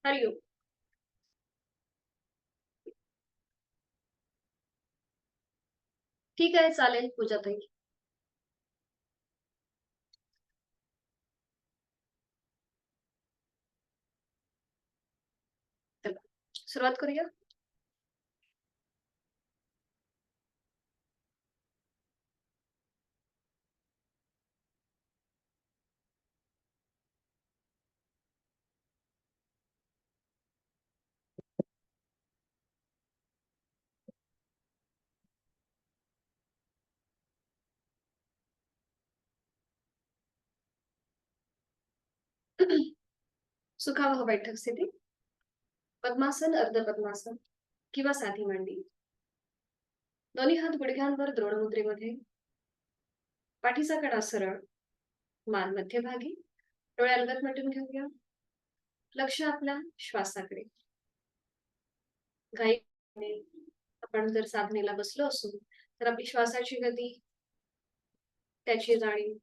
हरिओम. ठीक आहे, चालेल पूजाताई. चला, सुरुवात करूया. सुखावह बैठक स्थिती. पद्मासन, अर्ध पद्मासन किंवा साधी मांडी. दोन्ही हात गुडघ्यांवर द्रोण मुद्रेमध्ये. पाठीचा कडा सरळ, मान मध्यभागी, डोळे अलगद मिटून घेऊया. लक्ष आपल्या श्वासाकडे. घाई आपण जर साधनेला बसलो असू तर आपली श्वासाची गती, त्याची जाणीव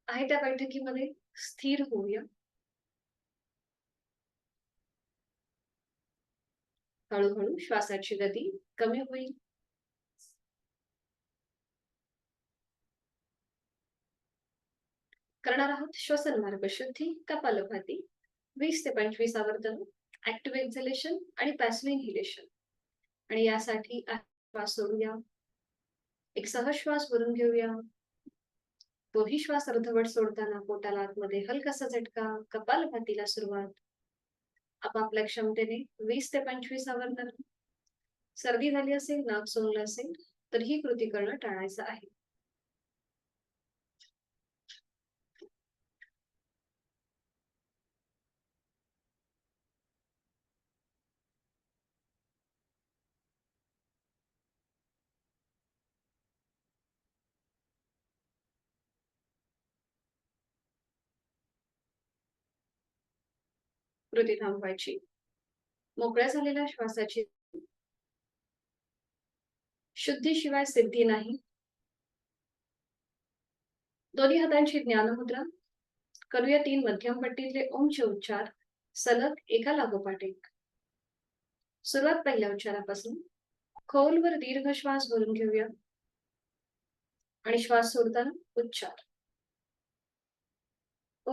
आहे त्या बैठकीमध्ये स्थिर होऊया. हळूहळू श्वासाची गती कमी होईल. करणार आहोत श्वसन मार्ग शुद्धी कपालभाती 20 ते 25 आवर्तन, ऍक्टिव्ह एक्झलेशन आणि पॅसिव्ह इन्हेलेशन. आणि यासाठी श्वास सोडूया. एक सहज श्वास भरून घेऊया. तोही श्वास अर्धवट सोडताना पोटाला आतमध्ये हलकासा झटका. कपालभातीला सुरुवात. आपापल्या क्षमतेने 20 ते 25 आवर्तन. सर्दी झाली असेल, नाक सोंगलं असेल तर ही कृती करणं टाळायचं आहे. कृती थांबवायची. मोकळ्या झालेल्या श्वासाची शुद्धीशिवाय सिद्धी नाही. दोन्ही हातांची ज्ञानमुद्रा. करूया 3 मध्यम पट्टीतले ओमचे उच्चार सलग एका लागोपाठ एक. सुरुवात पहिल्या उच्चारापासून. खोलवर दीर्घ श्वास भरून घेऊया आणि श्वास सोडताना उच्चार ओ.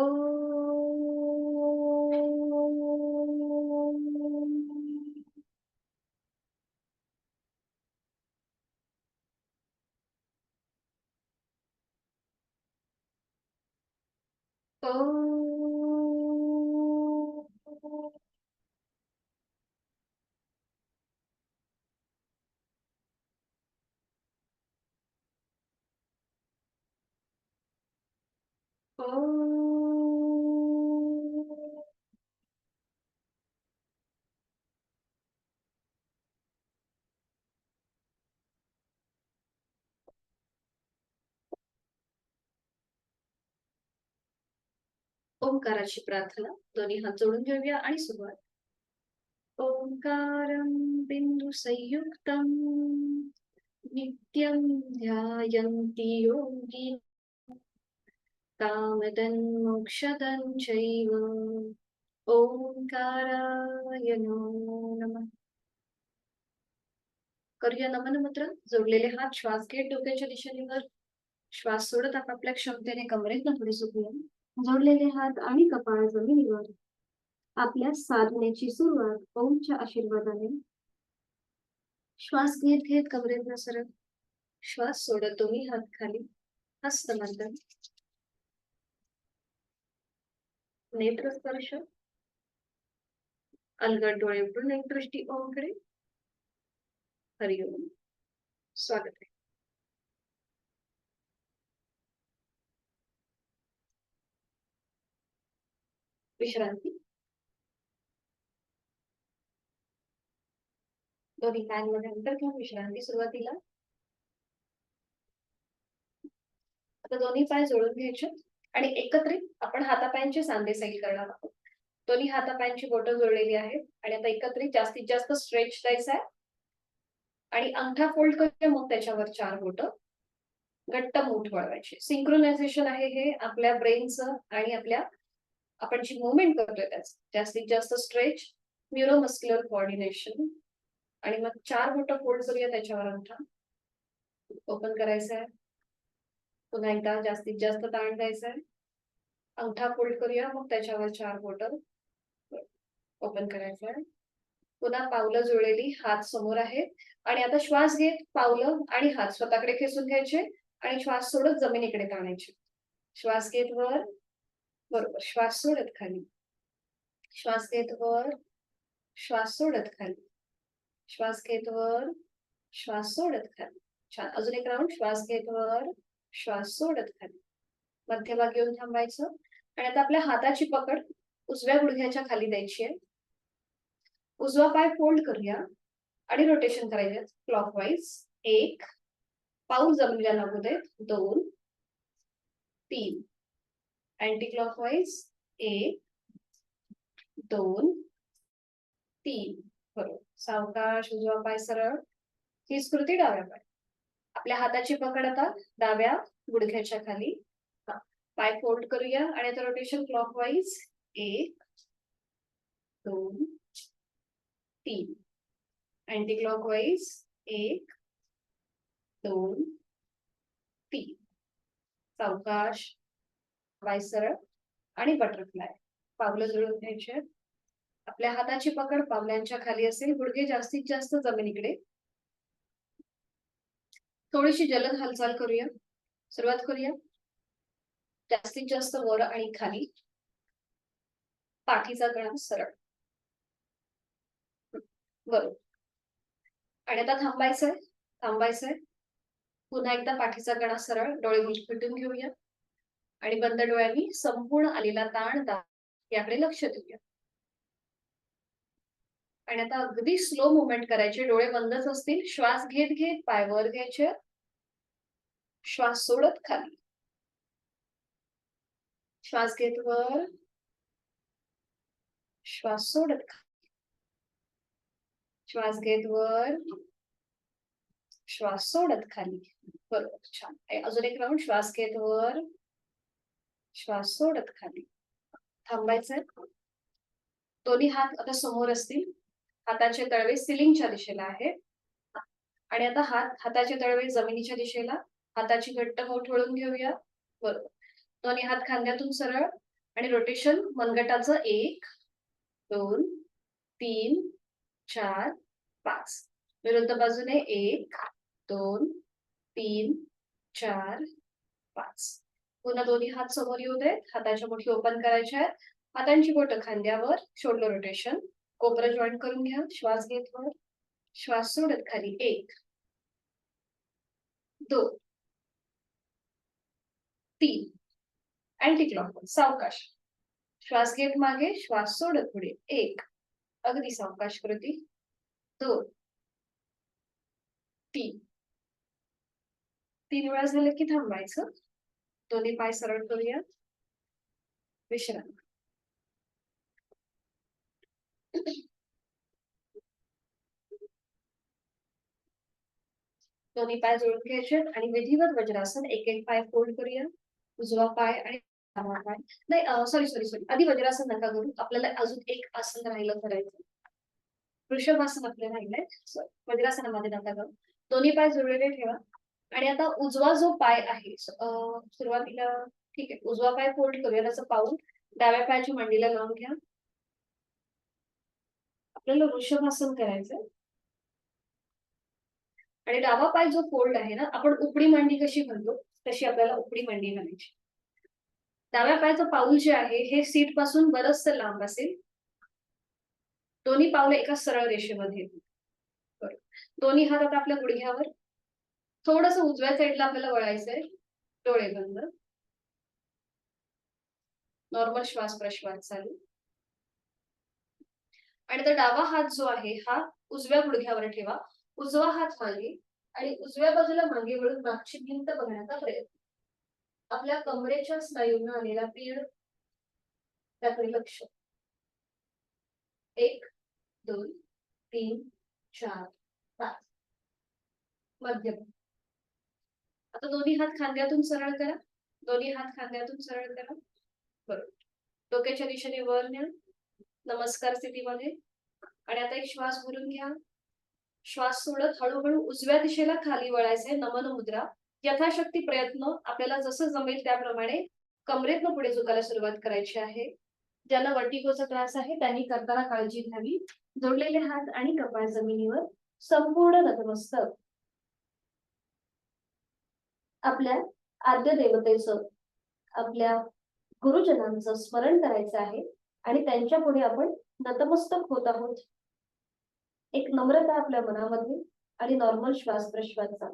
ओंकाराची प्रार्थना. दोन्ही हात जोडून घेऊया आणि सुरुवात. ओंकारं बिंदु संयुक्तं नित्यं ध्यायन्ति योगी कामदं चैव. ओंकाराय नमः. करूया नमन मुद्रा. जोडलेले हात श्वास घेत डोक्याच्या दिशेने वर. श्वास सोडत आपापल्या क्षमतेने कमरेतनं थोडी झुकूया. जोडलेले हात आणि कपाळ जमिनीवर. आपल्या साधनेची सुरुवात ओमच्या आशीर्वादाने. श्वास घेत घेत कमरेतनं सरळ. श्वास सोडत दोन्ही हात खाली. हस्तमर्दन. नेत्र स्पर्श. अलगद डोळे उघडून एक दृष्टी ओमकडे. हरिओम. स्वागत आहे. विश्रांती. दोन्ही पायांमध्ये अंतर घेऊन विश्रांती. सुरुवातीला आता दोन्ही पाय जोडून घ्यायचे आणि एकत्रित आपण हातापायांचे सांधे सैल करणार आहोत. दोन्ही हातापायांची बोटं जोडलेली आहेत आणि आता एकत्रित जास्तीत जास्त स्ट्रेच द्यायचा आहे. आणि अंगठा फोल्ड करूया, मग त्याच्यावर 4 बोटं घट्ट मूठ वळवायची. सिंक्रोनायझेशन आहे हे आपल्या ब्रेनचं आणि आपल्या आपण जी मुवमेंट करतोय त्याच जास्तीत जास्त स्ट्रेच, न्यूरोमस्क्युलर कोऑर्डिनेशन. आणि मग 4 बोटं फोल्ड करूया त्याच्यावर अंगठा. ओपन करायचा आहे. पुन्हा एकदा जास्तीत जास्त ताण द्यायचा आहे. अंगठा फोल्ड करूया, मग त्याच्यावर 4 बोटं ओपन करायचं आहे. पुन्हा पावलं जुळलेली, हात समोर आहेत. आणि आता श्वास घेत पावलं आणि हात स्वतःकडे खेचून घ्यायचे आणि श्वास सोडत जमिनीकडे ताणायचे. श्वास घेत वर, बरोबर. श्वास सोडत खाली. श्वास घेत वर, श्वास सोडत खाली. श्वास घेत वर, श्वास सोडत खाली. छान. अजून एक राऊंड. श्वास घेत वर, श्वास सोडत खाली. मध्यभागी येऊन थांबायचं. आणि आता आपल्या हाताची पकड उजव्या गुडघ्याच्या खाली द्यायची आहे. उजवा पाय फोल्ड करूया आणि रोटेशन करायचे क्लॉकवाईज. 1 पाऊल जमिनीला लागू देत. 2 3 अँटी क्लॉकवाईज. 1 2 3. बरोबर. सावकाश उजवा पाय सरळ. हीच कृती डाव्या पाय. आपल्या हाताची पकड आता डाव्या गुडघ्याच्या खाली. पाय फोल्ड करूया आणि आता रोटेशन क्लॉकवाईज. 1 2 3 anti clockwise. 1 2 3. सावकाश पाय सरळ आणि बटरफ्लाय. पावलं जुळून घ्यायचे. आपल्या हाताची पकड पावलांच्या खाली असेल. गुडघे जास्तीत जास्त जमिनीकडे. थोडीशी जलद हालचाल करूया. सुरुवात करूया. जास्तीत जास्त वर आणि खाली. पाठीचा कणा सरळ. बरोबर. आणि आता थांबायचंय. थांबायचंय. पुन्हा एकदा पाठीचा कणा सरळ. डोळे मिटून घेऊया आणि बंद डोळ्यांनी संपूर्ण आलेला ताण याकडे लक्ष देऊया. आणि आता अगदी स्लो मुवमेंट करायचे. डोळे बंदच असतील. श्वास घेत घेत पाय वर घ्यायचे. श्वास सोडत खाली. श्वास घेत वर, श्वास सोडत खाली. श्वास घेत वर, श्वास सोडत खाली. बरोबर. छान. अजून एक राऊंड. श्वास घेत वर, श्वास सोडत खाली. थांबायचंय. दोन्ही हात आता समोर असतील. हाताचे तळवे सिलिंगच्या दिशेला आहेत. आणि आता हाताचे तळवे जमिनीच्या दिशेला. हाताची घट्ट बोट वळून घेऊया. बरोबर. दोन्ही हात खांद्यातून सरळ आणि रोटेशन मनगटाचं. 1 2 3 4 5. विरुद्ध बाजूने. 1 2 3 4 5. पुन्हा दोन्ही हात समोर येऊ देत. हाताच्या मुठी ओपन करायच्या आहेत. हातांची बोटं खांद्यावर. Shoulder rotation. कोपरं जॉईंट करून घ्या. श्वास घेत वर, श्वास सोडत खाली. 1 2 3 अँटी क्लॉकवाईज. सावकाश. श्वास घेत मागे, श्वास सोडत पुढे. 1 अगदी सावकाश कृती. 2 3 3 वेळा झालं की थांबायचं. दोन्ही पाय सरळ करूया. विश्रांती. दोन्ही पाय जोडून घ्यायचे आणि विधिवत वज्रासन. एक एक पाय फोल्ड करूया. उजवा पाय आणि डावा पाय. नाही, सॉरी. आधी वज्रासन नका करू. आपल्याला अजून एक आसन राहिलं करायचं. वृषभासन आपल्याला राहिलंय. वज्रासनामध्ये नका करू. दोन्ही पाय जोडलेले ठेवा. आणि आता उजवा जो पाय आहे सुरुवातीला ठीक आहे. उजवा पाय फोल्ड करूया. त्याचं पाऊल डाव्या पायाच्या मांडीला लावून घ्या. आपल्याला वृषभासन करायचंय. आणि डावा पाय जो फोल्ड आहे ना, आपण उपडी मांडी कशी म्हणतो तशी आपल्याला उपडी मांडी घालायची. डाव्या पायाचं पाऊल जे आहे हे सीट पासून बरचसं लांब असेल. दोन्ही पावलं एका सरळ रेषेमध्ये. दोन्ही हात आता आपल्या गुडघ्यावर. थोडस उजव्या साईडला आपल्याला वळायचंय. डोळे बंद. नॉर्मल श्वास प्रश्वास चालू. आणि तर डावा हात जो आहे हा उजव्या गुडघ्यावर ठेवा. उजवा हात मागे आणि उजव्या बाजूला मागे वळून मागची भिंत बघण्याचा प्रयत्न. आपल्या कमरेच्या स्नायूंना आलेला पीड त्याकडे लक्ष. 1 2 3 4 5. मध्यम. आता दोन्ही हात खांद्यातून सरळ करा. दोन्ही हात खांद्यातून सरळ करा. बरोबर. डोक्याच्या दिशेने वर न्या नमस्कार स्थितीमध्ये. आणि आता एक श्वास भरून घ्या. श्वास सोडत हळूहळू उजव्या दिशेला खाली वळायचंय, नमन मुद्रा. यथाशक्ती प्रयत्न आपल्याला जसं जमेल त्याप्रमाणे कमरेतनं पुढे झुकायला सुरुवात करायची आहे. ज्यांना वर्टिगोचा त्रास आहे त्यांनी करताना काळजी घ्यावी. जोडलेले हात आणि कपाळ जमिनीवर, संपूर्ण नतमस्तक. आपल्या आद्य देवतेचं, आपल्या गुरुजनांचं स्मरण करायचं आहे आणि त्यांच्या पुढे आपण नतमस्तक होत आहोत. एक नम्रता आपल्या मनामध्ये आणि नॉर्मल श्वास प्रश्वासचा.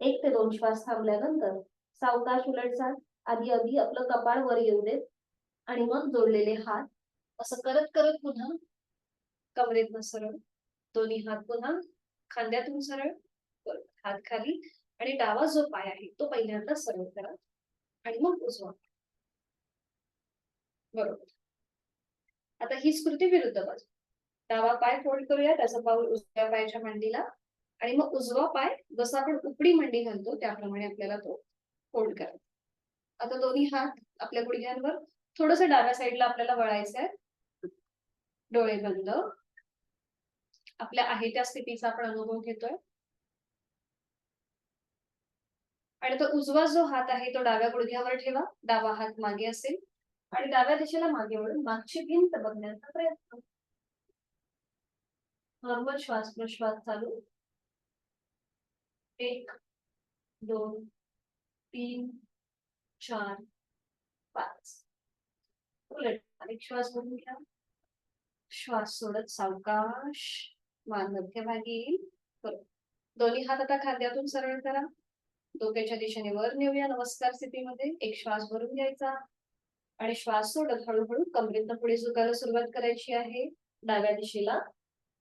1 ते 2 श्वास थांबल्यानंतर सावकाश उलटचाल. आधी आपलं कपाळ वर येऊ देत आणि मग जोडलेले हात असं करत करत पुन्हा कमरेतनं सरळ. दोन्ही हात पुन्हा खांद्यातून सरळ, हात खाली. आणि डावा जो पाय आहे तो पहिल्यांदा सरळ करा आणि मग उजवा. बरोबर. आता ही स्कृती विरुद्ध बाजू. डावा पाय फोल्ड करूया, त्याचं पाऊल उजव्या पायाच्या मांडीला. आणि मग उजवा पाय जसा आपण उपडी मांडी घालतो त्याप्रमाणे आपल्याला तो फोल्ड करायचा. आता दोन्ही हात आपल्या गुडघ्यांवर. थोडस डाव्या साईडला आपल्याला वळायचंय. डोळे बंद. आपल्या आहे त्या स्थितीचा आपण अनुभव घेतोय. आणि तो उजवा जो हात आहे तो डाव्या गुडघ्यावर ठेवा. डावा हात मागे असेल आणि डाव्या दिशेला मागे वळून मागची भिंत बघण्याचा प्रयत्न. नॉर्मल श्वास प्रश्वास चालू. 1 2 3 4 5. उलट एक श्वास भरून घ्या. श्वास सोडत सावकाश मान मध्यभागी येईल. दोन्ही हात आता खांद्यातून सरळ करा. डोक्याच्या दिशेने वर नेऊया नमस्कार स्थितीमध्ये. एक श्वास भरून घ्यायचा आणि श्वास सोडत हळूहळू कमरेतनं पुढे झुकायला सुरुवात करायची आहे. डाव्या दिशेला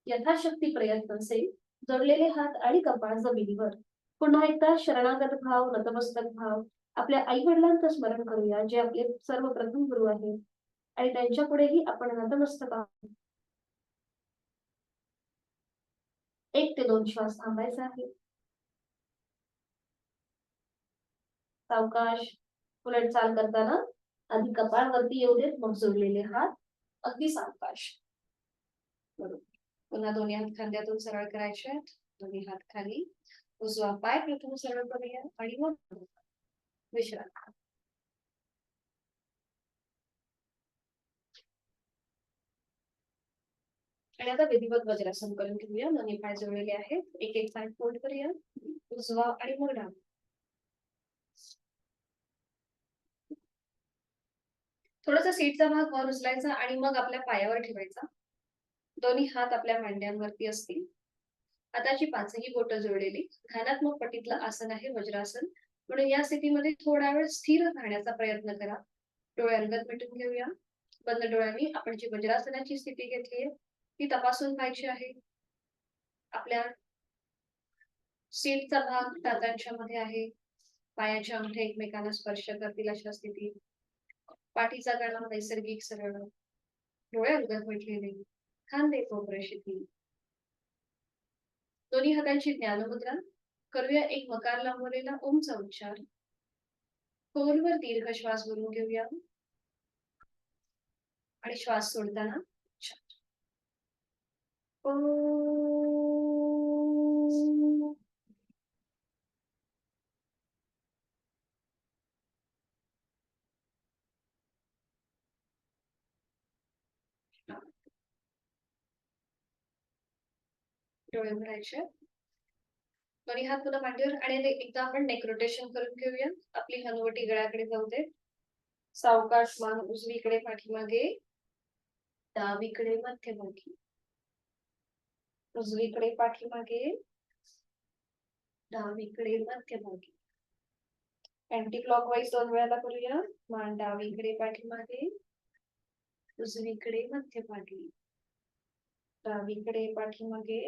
यथाशक्ती प्रयत्न असेल. जोडलेले हात आणि कपाळ जमिनीवर. पुन्हा एकदा शरणागत भाव, नतमस्तक भाव. आपल्या आई वडिलांचं स्मरण करूया जे आपले सर्वप्रथम गुरु आहेत आणि त्यांच्या पुढेही आपण नतमस्तक आहोत. 1 ते 2 श्वास थांबायचा आहे. सावकाश उलट चाल करताना आधी कपाळ वरती येऊ देत, मग जोडलेले हात अगदी सावकाश. बरोबर. पुन्हा दोन्ही हात खांद्यातून सरळ करायचे आहेत. दोन्ही हात खाली. उजवा पाय प्रथम सरळ करूया आणि मग विश्रांती. आणि आता विधिवत वज्रासन करून घेऊया. दोन्ही पाय जोडलेले आहेत. एक एक पाय फोल्ड करूया. उजवा आणि मग डावा. थोडासा सीटचा भाग वर उचलायचा आणि मग आपल्या पायावर ठेवायचा. दोन्ही हात आपल्या मांड्यांवरती असतील. हाताची पाचही बोटं जोडलेली. घानात्मक पटीतलं आसन आहे वज्रासन. म्हणून या स्थितीमध्ये थोडा वेळ स्थिर राहण्याचा प्रयत्न करा. डोळे अंगत मिटून घेऊया. बंद डोळ्यांनी आपण जी वज्रासनाची स्थिती घेतलीये ती तपासून पाहायची आहे. आपल्या सीटचा भाग टाचांच्या मध्ये आहे. पायाचे अंगठे एकमेकांना स्पर्श करतील अशा स्थितीत. पाठीचा कणा नैसर्गिक सरळ. डोळे अंगत मिटलेले. खांदे कोपरे शिथिल. दोन्ही हातांची ज्ञानमुद्रा. करूया एक मकार लांबवलेला ओमचा उच्चार. खोलवर दीर्घ श्वास भरून घेऊया आणि श्वास सोडताना ओम. डोळे भरायचे. दोन्ही हात पुन्हा मांडीवर आणि एकदा आपण नेक रोटेशन करून घेऊया. आपली हनुवटी गळ्याकडे जाऊ दे. सावकाश मान उजवीकडे पाठीमागे, डावीकडे मध्यभागी. उजवीकडे पाठीमागे, डावीकडे मध्यभागी. अँटी क्लॉकवाईज 2 वेळाला करूया. मान डावीकडे पाठीमागे, उजवीकडे मध्यभागी. डावीकडे पाठीमागे,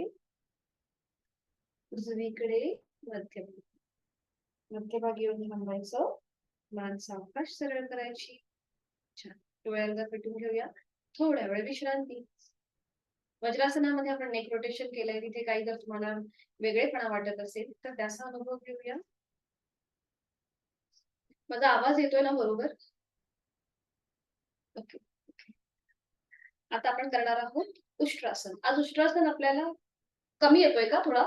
उजवीकडे मध्यभागी. मध्यभागी येऊन थांबायचं. मान सावकाश सरळ करायची. छान. डोळे अंगात पेटून घेऊया. थोड्या वेळ विश्रांती. वज्रासनामध्ये आपण नेक रोटेशन केलंय. तिथे काही जर तुम्हाला वेगळेपणा वाटत असेल तर त्याचा अनुभव घेऊया. माझा आवाज येतोय ना बरोबर? ओके. ओके. आता आपण करणार आहोत उष्ट्रासन. आज उष्ट्रासन आपल्याला कमी येतोय का थोडा?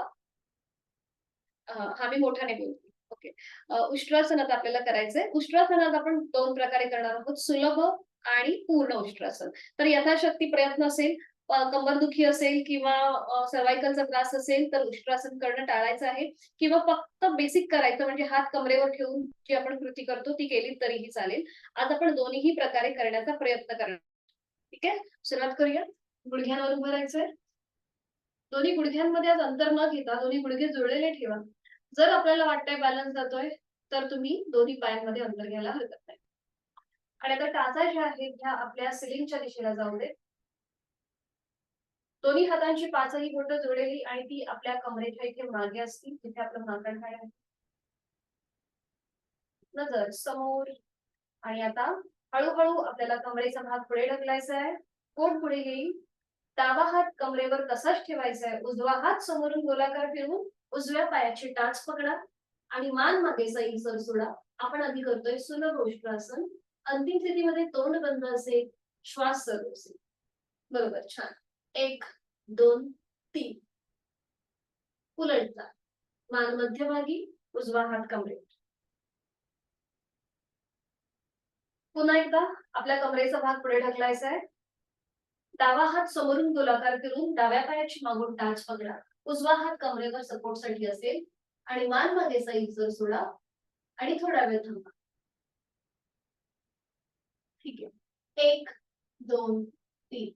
हां, मी मोठ्याने बोलते. ओके. उष्ट्रासन आता आपल्याला करायचंय. उष्ट्रासनात आपण 2 प्रकारे करणार आहोत. सुलभ आणि पूर्ण उष्ट्रासन. तर यथाशक्ती प्रयत्न असेल, कंबरदुखी असेल किंवा सर्व्हायकलचा त्रास असेल, तर उष्ट्रासन करणं टाळायचं आहे किंवा फक्त बेसिक करायचं म्हणजे हात कमरेवर ठेवून जी आपण कृती करतो ती केली तरीही चालेल. आज आपण दोन्हीही प्रकारे करण्याचा प्रयत्न करणार. ठीक आहे? सुरुवात करूया. गुडघ्यांवर उभं राहायचंय. दोन्ही गुडघ्यांमध्ये आज अंतर न घेता दोन्ही गुडघे जुळलेले ठेवा. जर आपल्याला वाटतंय बॅलन्स जातोय, तर तुम्ही दोन्ही पायांमध्ये अंतर घ्यायला हरकत नाही. आणि आता टाचा ज्या आहेत ह्या आपल्या सिलिंगच्या दिशेला जाऊ देत. दोन्ही हातांची पाचही बोटं जोडलेली आणि ती आपल्या कमरेच्या इथे मागे असतील, जिथे आपलं माकड काय आहे. नजर समोर. आणि आता हळूहळू आपल्याला कमरेचा भाग पुढे ढकलायचा आहे. पोट पुढे येईल. डावा हात कमरेवर तसाच ठेवायचा आहे. उजवा हात समोरून गोलाकार फिरवून उजव्या पायाची टाच पकडा आणि मान मागे सैलसर सोडा. आपण आधी करतोय सुलभ उष्ट्रासन. अंतिम स्थितीमध्ये तोंड बंद असेल, श्वास चालू असेल. बरोबर, छान. 1, 2, 3. उलट जा. मान मध्यभागी, उजवा हात कमरेवर. पुन्हा एकदा आपल्या कमरेचा भाग पुढे ढकलायचा आहे. डावा हात समोरून गोलाकार फिरून डाव्या पायाची मागून टाच पकडा. उजवा हात कमरेवर सपोर्टसाठी असेल आणि मान मागे सैलसर सोडा आणि थोडा वेळ थांबा. ठीक आहे. 1, 2, 3.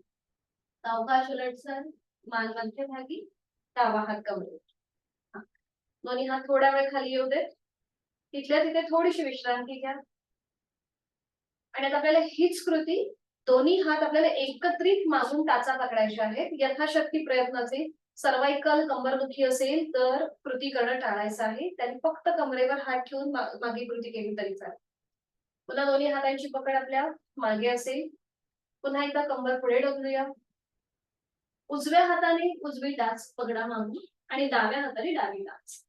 सावकाश उलटसर, मान मध्यभागी, डावा हात कमरेवर. हां. दोन्ही हात थोडा वेळ खाली येऊ देत. तिथल्या तिथे थोडीशी विश्रांती घ्या. आणि आता आपल्याला हीच कृती दोन्ही हात आपल्याला एकत्रित मागून टाचा पकडायचे आहेत. यथाशक्ती प्रयत्न असेल, सर्व्हायकल कंबरदुखी असेल तर कृती करणं टाळायचं आहे. त्यांनी फक्त कमरेवर हात ठेवून मागे कृती केली तरी चालेल. पुन्हा दोन्ही हातांची पकड आपल्या मागे असेल. पुन्हा एकदा कंबर पुढे ढकलूया. उजव्या हाताने उजवी टाच पकडा मागून आणि डाव्या हाताने डावी टाच.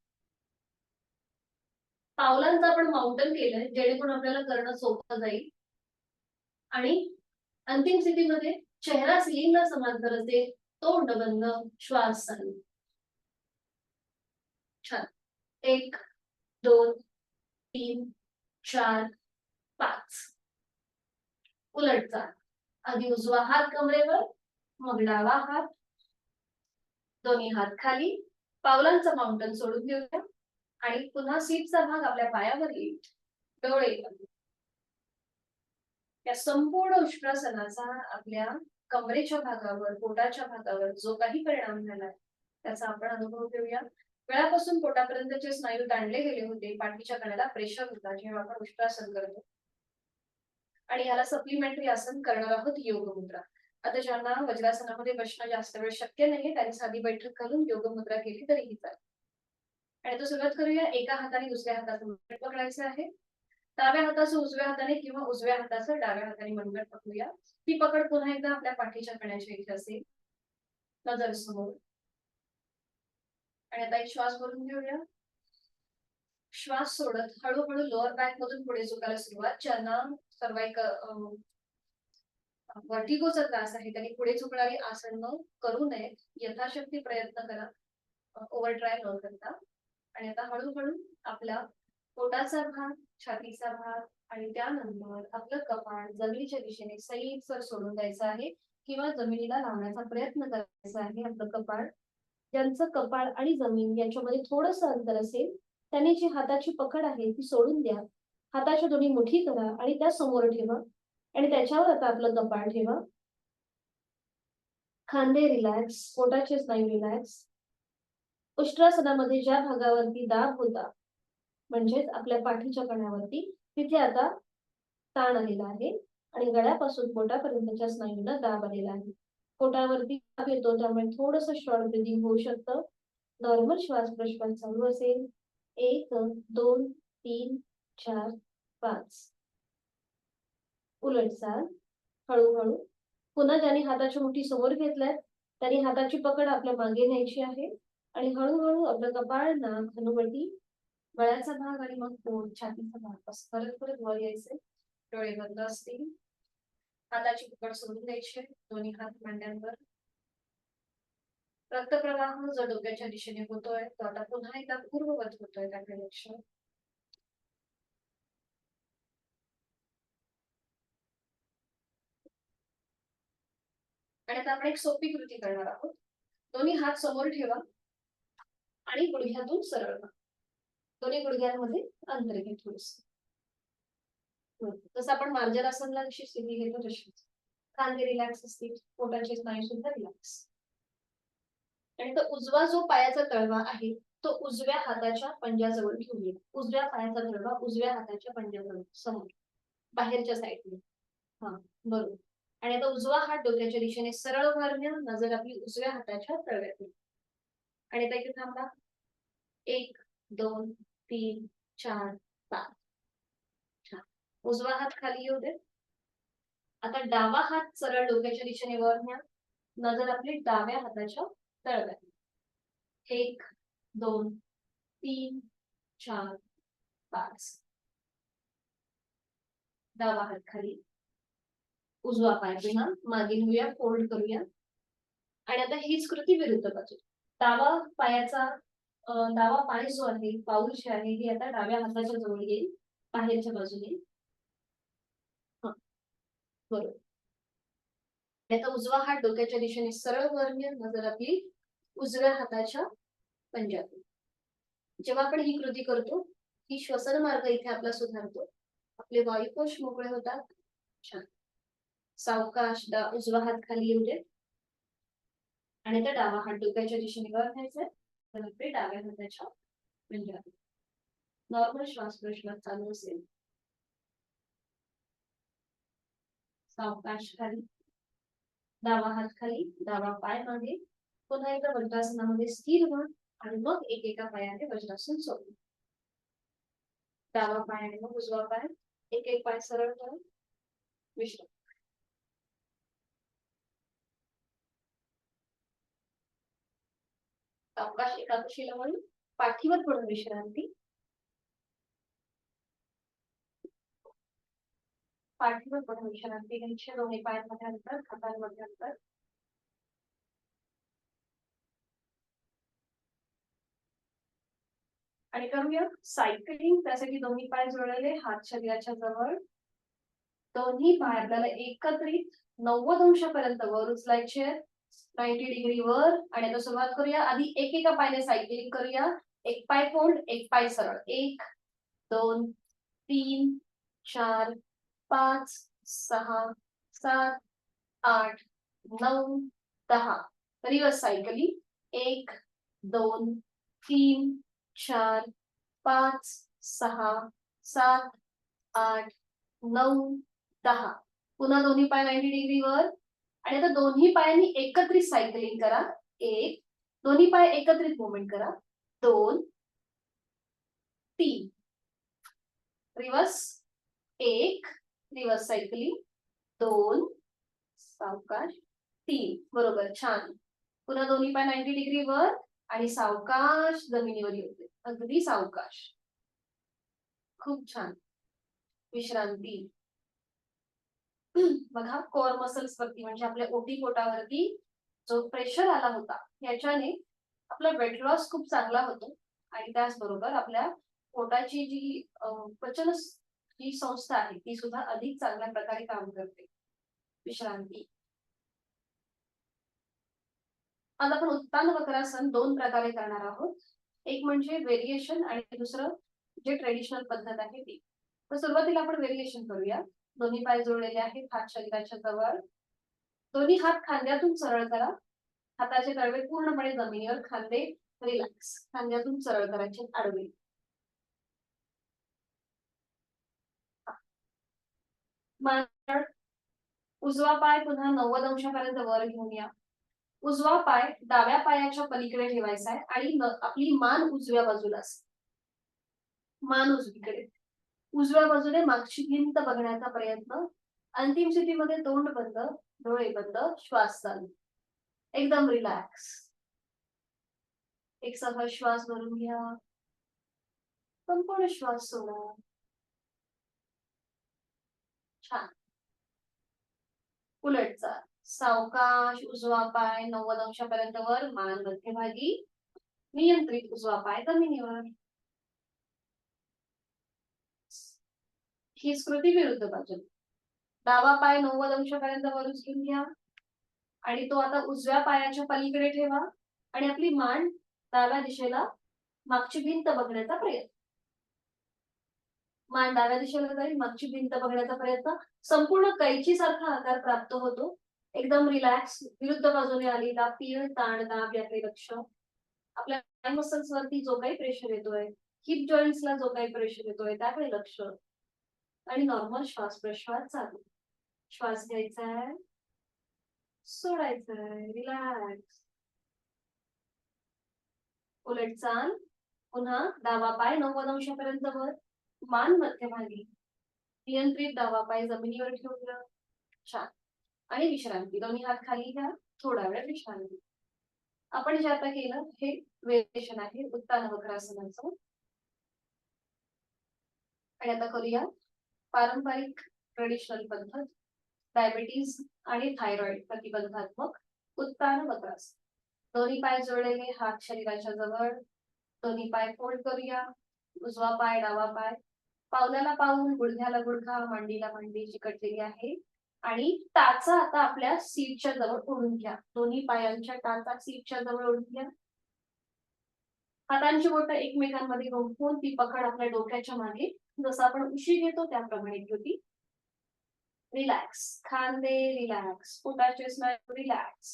पावलांचं आपण माउंटन केलंय जेणेकरून आपल्याला करणं सोपं जाईल. आणि अंतिम स्थितीमध्ये चेहरा सिलिंगला समांतर असेल, तोंड बंद, श्वास चालू. छान. 1, 2, 3, 4, 5. उलट चाल. आधी उजवा हात कमरेवर, मग डावा हात. दोन्ही हात खाली. पावलांचं माउंटन सोडून देऊया आणि पुन्हा सीटचा भाग आपल्या पायावर येईल. डोळे बंद. या संपूर्ण उष्ट्रासनाचा आपल्या कमरेच्या भागावर, पोटाच्या भागावर जो काही परिणाम झालाय त्याचा आपण अनुभव घेऊया. गळ्यापासून पोटापर्यंतचे स्नायू ताणले गेले होते. पाठीच्या कण्याला प्रेशर होता जेव्हा आपण उष्ट्रासन करतो. आणि याला सप्लिमेंटरी आसन करणार आहोत योग मुद्रा. आता ज्यांना वज्रासनामध्ये बसणं जास्त वेळ शक्य नाहीये त्यांनी साधी बैठक घालून योग मुद्रा केली तरीही चालेल. आणि आता सुरुवात करूया. एका हाताने दुसऱ्या हाताचं मनगट पकडायचं आहे. डाव्या हाताचं उजव्या हाताने किंवा उजव्या हाताचं डाव्या हाताने मनगट पकडूया. ती पकड पुन्हा एकदा आपल्या पाठीच्या कण्याच्या इथे असेल. नजर समोर. आणि आता एक श्वास भरून घेऊया. श्वास सोडत हळूहळू लोअर बॅक मधून पुढे झुकायला सुरुवात. ज्यांना सर्वाइकल वर्टिगोचा त्रास आहे त्यांनी पुढे झुकणारी आसनं करू नये. यथाशक्ती प्रयत्न करा ओव्हर ट्राय न करता. आणि आता हळूहळू आपला पोटाचा भाग, छातीचा भाग आणि त्यानंतर आपलं कपाळ जमिनीच्या दिशेने सैलसर सोडून द्यायचं आहे किंवा जमिनीला लावण्याचा प्रयत्न करायचा आहे. आपलं कपाळ, ज्यांचं कपाळ आणि जमीन यांच्यामध्ये थोडंसं अंतर असेल त्यांनी जी हाताची पकड आहे ती सोडून द्या. हाताच्या दोन्ही मुठी करा आणि त्या समोर ठेवा आणि त्याच्यावर आता आपलं कपाळ ठेवा. खांदे रिलॅक्स, पोटाचे स्नायू रिलॅक्स. उष्ट्रासनामध्ये ज्या भागावरती दाब होता म्हणजेच आपल्या पाठीच्या कण्यावरती तिथे आता ताण आलेला आहे आणि गळ्यापासून पोटापर्यंतच्या स्नायूंना दाब आलेला आहे. पोटावरती दाब येतो त्यामुळे थोडंसं शॉर्ट ब्रीदिंग होऊ शकतं. नॉर्मल श्वास प्रश्वास चालू असेल. 1, 2, 3, 4, 5. उलट चाल. हळूहळू. पुन्हा ज्यांनी हाताची मुठी समोर घेतल्यात त्यांनी हाताची पकड आपल्या मागे न्यायची आहे आणि हळूहळू आपलं कपाळ, नाक, हनुवटी गळ्याचा भाग आणि मग पोट, छातीचा भाग असं परत परत वर यायचे. डोळे बंद असतील. हाताची पकड सोडून द्यायची. दोन्ही हात मांड्यांवर. रक्तप्रवाह जो डोक्याच्या दिशेने होतोय तो आता पुन्हा एकदा पूर्ववत होतोय त्याकडे लक्ष. आणि आता आपण एक सोपी कृती करणार आहोत. दोन्ही हात समोर ठेवा आणि गुडघ्यातून सरळ व्हा. दोन्ही गुडघ्यांमध्ये अंतर घ्या थोडस. जसं आपण मार्जरासनला जशी स्थिती घेतो तशीच. खांदे रिलॅक्स असतील, पोटाचे स्नायू सुद्धा रिलॅक्स. आणि तो उजवा जो पायाचा तळवा आहे तो उजव्या हाताच्या पंजाजवळ घेऊन ये. उजव्या पायाचा तळवा उजव्या हाताच्या पंजाजवळ समोर बाहेरच्या साईडने. हा बरोबर. आणि आता उजवा हात डोक्याच्या दिशेने सरळ वर न्या. नजर आपली उजव्या हाताच्या तळव्यात. आणि आता इथे थांबा. 1 2 3 4 5. छान. उजवा हात खाली येऊ दे. आता डावा हात सरळ डोक्याच्या दिशेने वर न्या. नजर आपली डाव्या हाताच्या तळव्यात. 1 2 3 4 5. डावा हात खाली. उजवा पाय पुन्हा मागे घेऊया, फोल्ड करूया. आणि आता हीच कृती विरुद्ध बाजू. डावा पायाचा डावा पाय जो आहे, पाऊल जे आहे हे आता डाव्या हाताच्या जवळ येईल, बाहेरच्या बाजूने. बरोबर. आता उजवा हात डोक्याच्या दिशेने सरळ वर न्या. नजर आपली उजव्या हाताच्या पंजात. जेव्हा आपण ही कृती करतो ही श्वसन मार्ग इथे आपला सुधारतो. आपले वायुकोश मोकळे होतात. छान. सावकाश उजवा हात खाली येऊ दे. आणि आता डावा हात डोक्याच्या दिशेने वर घ्यायचा. तर आपले डाव्या हाताच्या पंजात. नॉर्मल श्वास प्रश्वास चालू असेल. सावकाश खाली. डावा हात खाली, डावा पाय मागे. पुन्हा एकदा वज्रासनामध्ये स्थिर व्हा आणि मग एकेका पायाने वज्रासन सोडू. डावा पाय आणि मग उजवा पाय. एक एक पाय सरळ करा. विश्राम. सावकाश एकादशीला म्हणून पाठीवर पडून विश्रांती. पाठीवर पडून विश्रांती घ्यायची. दोन्ही पायांमध्ये अंतर, हातांमध्ये अंतर. आणि करूया सायकलिंग. त्यासाठी दोन्ही पाय जोडलेले, हात शरीराच्या जवळ. दोन्ही पाय आपल्याला एकत्रित 90 अंशापर्यंत वर उचलायचे. 90 डिग्री वर. आणि आता सुरुवात करूया. आधी एकेका पायाने सायकलिंग करूया. एक पाय फोल्ड, एक पाय सरळ. 1 2 3 4 5 6 7 8 9 10. Reverse cycling. 1 2 3 4 5 6 7 8 9 10. पुन्हा दोन्ही पाय 90 डिग्री वर. आणि आता दोन्ही पायांनी एकत्रित सायकलिंग करा. 1 दोन्ही पाय एकत्रित मूवमेंट करा. 2 3 रिवर्स. 1 reverse cycling. 2 सावकाश. 3 बरोबर. छान. पुन्हा दोन्ही पाय 90 डिग्री वर आणि सावकाश जमिनीवर येऊ. अगदी सावकाश. खूप छान. विश्रांती. बघा कोर मसल्स वरती म्हणजे आपल्या ओटी पोटावरती जो प्रेशर आला होता याच्याने आपला वेट लॉस खूप चांगला होतो. आणि त्याचबरोबर आपल्या पोटाची जी पचन जी संस्था आहे ती सुद्धा अधिक चांगल्या प्रकारे काम करते. विश्रांती. आज आपण उत्तान वक्रासन 2 प्रकारे करणार आहोत. एक म्हणजे व्हेरिएशन आणि दुसरं जे ट्रेडिशनल पद्धत आहे ती. तर सुरुवातीला आपण व्हेरिएशन करूया. दोन्ही पाय जोडलेले आहेत, हात शरीराच्या जवळ. दोन्ही हात खांद्यातून सरळ करा. हाताचे तळवे पूर्णपणे जमिनीवर. खांदे रिलॅक्स. खांद्यातून सरळ करायचे आडवे. उजवा पाय पुन्हा 90 अंशापर्यंत वर घेऊन या. उजवा पाय डाव्या पायाच्या पलीकडे ठेवायचा आहे आणि आपली मान उजव्या बाजूला असेल. मान उजवीकडे. उजव्या बाजूने मागची भिंत बघण्याचा प्रयत्न. अंतिम स्थितीमध्ये तोंड बंद, डोळे बंद, श्वास चालू. एकदम रिलॅक्स. एक सहज श्वास भरून घ्या संपूर्ण श्वास सोडा. छान. उलट चाल. सावकाश उजवा पाय 90 अंशापर्यंत वर, मान मध्यभागी. नियंत्रित उजवा पाय जमिनीवर. ही स्कृती विरुद्ध बाजूला. डावा पाय 90 अंशापर्यंत वर उचलून घ्या आणि तो आता उजव्या पायाच्या पलीकडे ठेवा आणि आपली मान डाव्या दिशेला मागची भिंत बघण्याचा प्रयत्न. मान डाव्या दिशेला जाईल, मागची भिंत बघण्याचा प्रयत्न. संपूर्ण कैची सारखा आकार प्राप्त होतो. एकदम रिलॅक्स. विरुद्ध बाजूने आलेला पीळ ताण दाब याकडे लक्ष. आपल्या मसल्स वरती जो काही प्रेशर येतोय, हिप जॉईंट्सला जो काही प्रेशर येतोय त्याकडे लक्ष. आणि नॉर्मल श्वास प्रश्वास चालू. श्वास घ्यायचा आहे, सोडायचा आहे. रिलॅक्स. उलट चाल. पुन्हा डावा पाय 90 अंशापर्यंत वर, मान मध्यभागी. नियंत्रित डावा पाय जमिनीवर ठेवूया. छान. आणि विश्रांती. दोन्ही हात खाली घ्या. थोडा वेळ विश्रांती. आपण जे आता केलं हे व्हेरिएशन आहे उत्तान वक्रासनाचं. आणि आता करूया पारंपरिक ट्रेडिशनल पद्धत. डायबिटीज आणि थायरॉइड प्रतिबंधात्मक उत्तान वक्रासन. दोन्ही पाय जोडलेले, हात शरीराच्या जवळ. दोन्ही पाय फोल्ड करूया. उजवा पाय डावा पाय पावलाला पाऊल, गुडघ्याला गुडघा, मांडीला मांडी चिकटलेली आहे. आणि टाचा आता आपल्या सीटच्या जवळ ओढून घ्या. दोन्ही पायांच्या टाचा सीटच्या जवळ ओढून घ्या. हातांची बोटं एकमेकांमध्ये रोखून ती पकड आपल्या डोक्याच्या मागे, जसं आपण उशी घेतो त्याप्रमाणे ठेवली. रिलॅक्स. खांदे रिलॅक्स. पोटाचे स्नायू रिलॅक्स.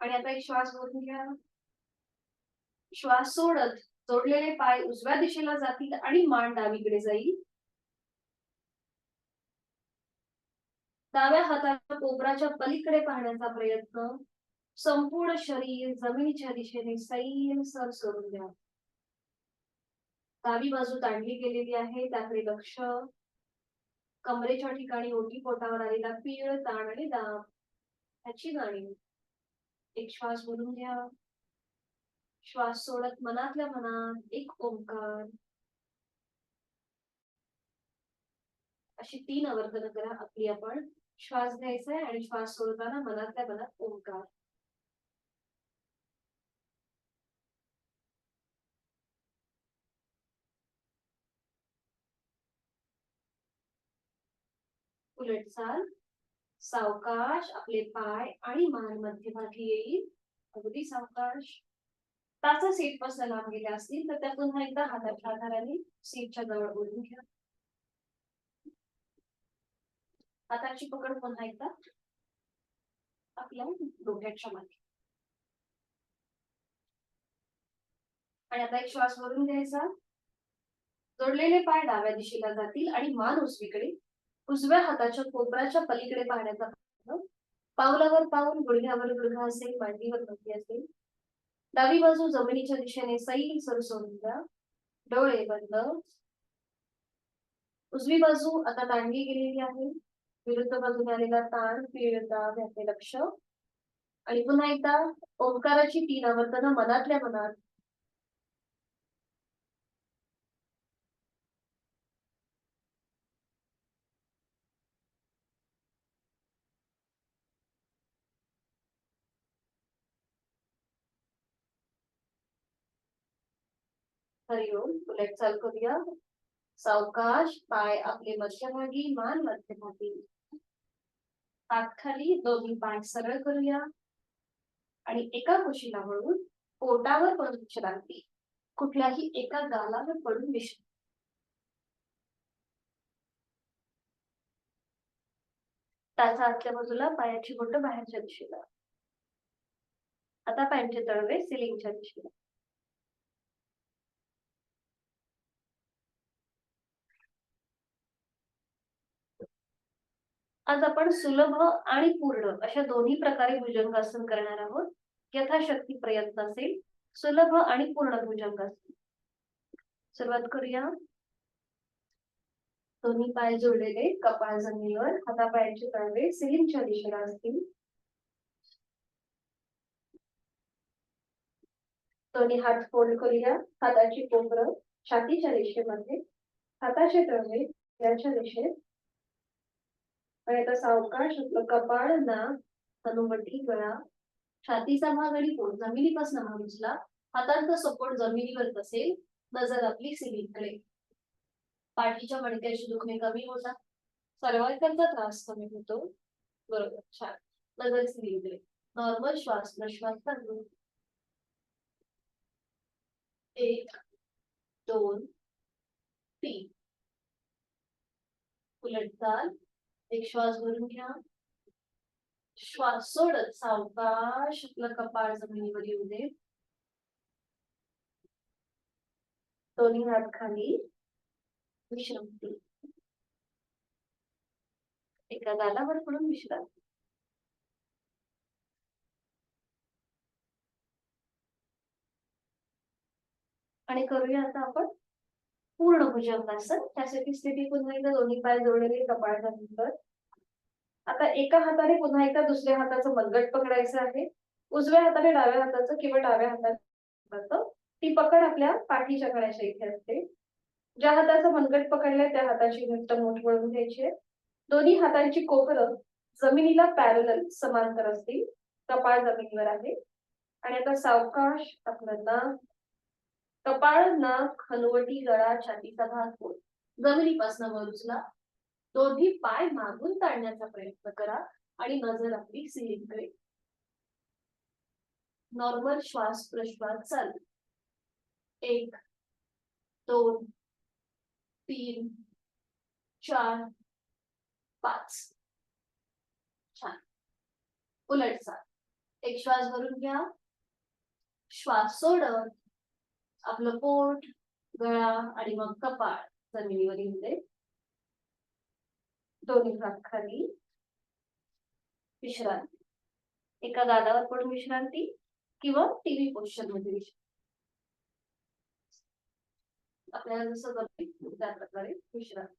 आणि आता एक श्वास भरून घ्या. श्वास सोडत जोडलेले पाय उजव्या दिशेला जातील आणि मान डावीकडे जाईल. डाव्या हाताच्या कोपराच्या पलीकडे पाहण्याचा प्रयत्न. संपूर्ण शरीर जमिनीच्या दिशेने सैल सोडून द्या. डावी बाजू ताणली गेलेली आहे त्याकडे लक्ष. कमरेच्या ठिकाणी ओटी पोटावर आलेला पीळ ताण आणि दाब ह्याची जाणीव. एक श्वास भरून घ्या. श्वास सोडत मनातल्या मनात एक ओंकार. अशी 3 आवर्तन करा आपली. आपण श्वास घ्यायचा आहे आणि श्वास सोडताना मनातल्या मनात ओंकार. उलट चाल. सावकाश आपले पाय आणि मान मध्यभागी येईल. अगदी सावकाश. टाचा सीट पासून लांब गेल्या असतील तर त्या पुन्हा एकदा हाताच्या आधाराने सीटच्या जवळ ओढून घ्या. हाताची पकड पुन्हा एकदा आपल्या डोक्याच्या मागे. आणि आता एक श्वास भरून घ्यायचा. जोडलेले पाय डाव्या दिशेला जातील आणि मान उजवीकडे. उजव्या हाताच्या कोपराच्या पलीकडे पाहण्याचा प्रयत्न. पावलावर पाऊल, गुडघ्यावर गुडघा असेल, मांडीवर मांडी असेल. डावी बाजू जमिनीच्या दिशेने सैल सोडून द्या. डोळे बंद. उजवी बाजू आता ताणली गेलेली आहे. विरुद्ध बाजूने आलेला ताण पीळ दाब याकडे लक्ष. आणि पुन्हा एकदा ओंकाराची 3 आवर्तनं मनातल्या मनात. हरिओम. उलट चाल करूया. सावकाश. पाय आपले मध्यभागी, मान मध्यभागी. हात खाली. दोन्ही पाय सरळ करूया आणि एका कुशीला वळून पोटावर पडून विश्रांती. कुठल्याही एका गालावर पडून विश्रांती. टाचा आतल्या बाजूला, पायाची बोटं बाहेरच्या दिशेला. आता पायांचे तळवे सिलिंगच्या दिशेला. आज आपण सुलभ आणि पूर्ण अशा दोन्ही प्रकारे भुजंगासन करणार आहोत. यथाशक्ती प्रयत्न असेल. सुलभ आणि पूर्ण भुजंगासन. सुरुवात करूया. दोन्ही पाय जोडलेले, कपाळ जमिनीवर. हातापायांचे तळवे सिलिंगच्या दिशेला असतील. दोन्ही हात फोल्ड करूया. हाताची कोपरं छातीच्या दिशेमध्ये, हाताचे तळवे याच्या दिशेत. आणि आता सावकाश आपलं कपाळ, नाक, हनुवटी, गळा, छातीचा भाग आणि पोट जमिनीपासून मान उचला. हातांचा सपोर्ट जमिनीवर असेल. नजर आपली सिलिंगकडे. पाठीच्या मणक्याची दुखणे कमी होतात. सर्वाइकलचा त्रास कमी होतो. बरोबर, छान. नजर सिलिंगकडे. नॉर्मल श्वास प्रश्वास चालू. 1 2 3. उलट चाल. एक श्वास भरून घ्या. श्वास सोडत सावकाश आपलं कपाळ जमिनीवर येऊ दे. दोन्ही हात खाली. विश्रांती. एका गालावर पडून विश्रांती. आणि करूया आता आपण पूर्ण भुजंगासन. त्यासाठी स्थिती पुन्हा एकदा दोन्ही पाय जोडलेले, कपाळ जमिनीवर. आता एका हाताने पुन्हा एकदा दुसऱ्या हाताचं मनगट पकडायचं आहे. उजव्या हाताने डाव्या हाताचं किंवा डाव्या हाताचं ती पकड आपल्या पाठीच्या कण्याच्या इथे असते. ज्या हाताचं मनगट पकडलंय त्या हाताची घट्ट मूठ वळून घ्यायची. दोन्ही हातांची कोपरं जमिनीला पॅरलल समांतर असतील. कपाळ जमिनीवर आहे. आणि आता सावकाश आपलं नाक, कपाळ, नाक, हनुवटी, गळा, छातीचा भाग, पोट जमिनीपासून वर उचला. दोन्ही पाय मागून ताणण्याचा प्रयत्न करा आणि नजर आपली सिलिंगकडे. नॉर्मल श्वास प्रश्वास चालू. 1 2 3 4 5. छान. उलट चाल. एक श्वास भरून घ्या. श्वास सोडत आपलं पोट, गळा आणि मग कपाळ जमिनीवर येऊ दे. दोन्ही हात खाली. विश्रांती. एका गालावर पडून विश्रांती किंवा टीव्ही पोस्चर मध्ये विश्रांती. आपल्याला जसं जमेल त्या प्रकारे विश्रांती.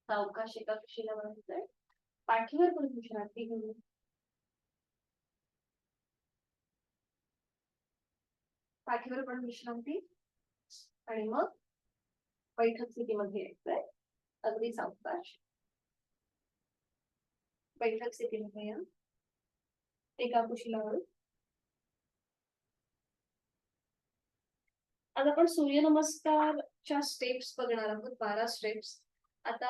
सावकाश एका कुशीला बसायचंय. पाठीवर पडून विश्रांती घेऊ. पाठीवर पडून विश्रांती आणि मग बैठक स्थितीमध्ये यायचंय. अगदी सावकाश बैठक स्थितीमध्ये या. एका कुशीला वळू. आज आपण सूर्यनमस्कारच्या स्टेप्स बघणार आहोत. 12 स्टेप्स. आता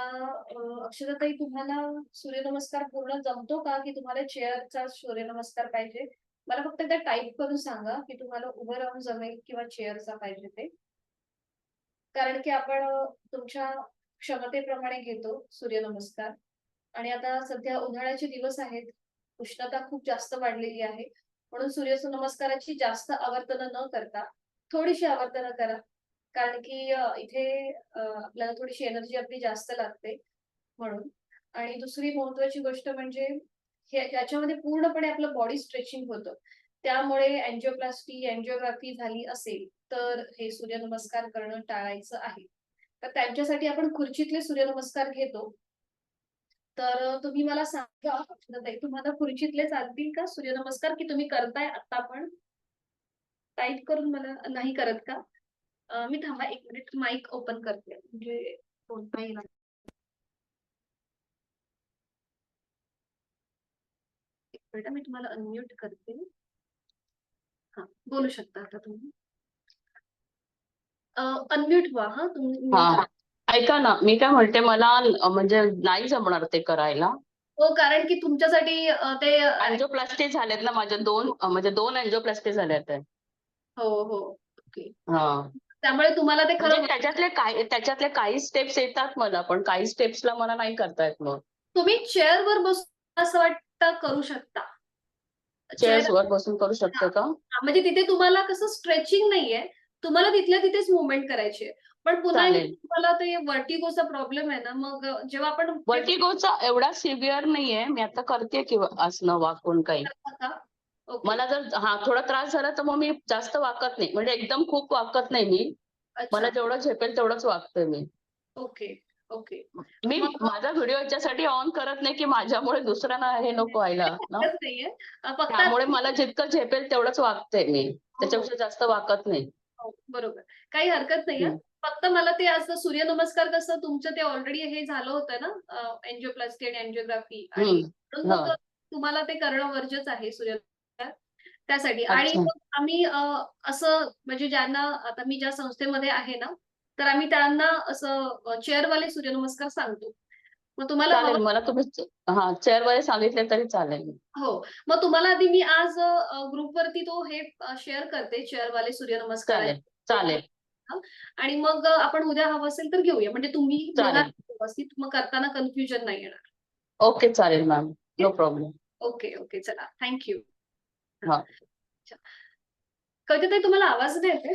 अक्षताताई, तुम्हाला सूर्यनमस्कार पूर्ण जमतो का, की तुम्हाला चेअरचा सूर्यनमस्कार पाहिजे? मला फक्त एकदा टाईप करून सांगा की तुम्हाला उभं राहून जमेल किंवा चेअरचा पाहिजे ते. कारण की आपण तुमच्या क्षमतेप्रमाणे घेतो सूर्यनमस्कार. आणि आता सध्या उन्हाळ्याचे दिवस आहेत. उष्णता खूप जास्त वाढलेली आहे. म्हणून सूर्यनमस्काराची जास्त आवर्तनं न करता थोडीशी आवर्तनं करा. कारण की इथे आपल्याला थोडीशी एनर्जी आपली जास्त लागते म्हणून. आणि दुसरी महत्वाची गोष्ट म्हणजे याच्यामध्ये पूर्णपणे आपलं बॉडी स्ट्रेचिंग होतं. त्यामुळे अँजिओप्लास्टी, अँजिओग्राफी झाली असेल तर हे सूर्यनमस्कार करणं टाळायचं आहे. तर त्यांच्यासाठी आपण खुर्चीतले सूर्यनमस्कार घेतो. तर तुम्ही मला सांगा अक्षताताई, तुम्हाला खुर्चीतले चालतील का सूर्यनमस्कार, की तुम्ही करताय आता पण? टाईप करून मला नाही करत का? मी थांबा 1 मिनिट माईक ओपन करते म्हणजे बोलता येईल. एक मिनिट मी तुम्हाला अनम्यूट करते. हा, बोलू शकता आता तुम्ही. अनम्यूट व्हा. हा, तुम्ही. ऐका ना, मी काय म्हणते, मला म्हणजे नाही जमणार ते करायला. हो, कारण की तुमच्यासाठी ते अँजिओप्लास्टी झालेत ना माझ्या 2, म्हणजे 2 अँजिओप्लास्टी झाल्यात. हो हो, ओके. हा, त्यामुळे तुम्हाला ते म्हणजे खरं त्याच्यातले काही स्टेप्स येतात मला, पण काही स्टेप्सला मला नाही करता येत. मग तुम्ही चेअरवर बसून असं वाटतं करू शकता. चेअर्स वर बसून करू शकतो का? म्हणजे तिथे तुम्हाला कसं स्ट्रेचिंग नाहीये, तुम्हाला तिथल्या तिथेच मूव्हमेंट करायची आहे. पण पुन्हा चालेल. तुम्हाला ते व्हर्टिगोचा प्रॉब्लेम आहे ना, मग जेव्हा आपण व्हर्टिगोचा एवढा सिव्हिअर नाहीये. मी आता करते किंवा असणं वाकून काही. ओके. मला जर थोडा त्रास झाला तर मग मी जास्त वाकत नाही, म्हणजे एकदम खूप वाकत नाही मी. मला अच्छा, जेवढं झेपेल तेवढंच वागते मी. ओके. ओके. मी मग माझा व्हिडिओ याच्यासाठी ऑन करत नाही की माझ्यामुळे दुसऱ्यांना हे नको व्हायला ना. हरकत नाहीये. फक्त त्यामुळे मला जितकं झेपेल तेवढंच वागते मी. हो, त्याच्यापेक्षा जास्त वागत नाही. हो, बरोबर. काही हरकत नाहीये. हं. फक्त मला ते असं सूर्यनमस्कार कसं तुमचं ते ऑलरेडी हे झालं होतं ना, अँजिओप्लास्टी आणि अँजिओग्राफी आणि हं. म्हणून मग हां. तुम्हाला ते करणं वर्ज्यच आहे सूर्यनमस्कार. त्यासाठी आणि अच्छा. मग आम्ही असं म्हणजे ज्यांना आता मी ज्या संस्थेमध्ये आहे ना, तर आम्ही त्यांना असं चेअरवाले सूर्यनमस्कार सांगतो. मग तुम्हाला हवं चालेल मला तुम्ही हां, चेअरवाले सांगितले तरी चालेल. हो. मग तुम्हाला आधी मी आज ग्रुपवरती तो हे शेअर करते चेअरवाले चालेल, सूर्यनमस्काराचे चालेल, आणि मग आपण उद्या हवं असेल तर घेऊया. म्हणजे तुम्ही बघा चालेल. व्यवस्थित मग करताना कन्फ्युजन नाही येणार. ओके, चालेल ma'am. No problem. Okay, okay. चला थँक यू. हां. कविताताई तुम्हाला आवाज नाही येत आहे?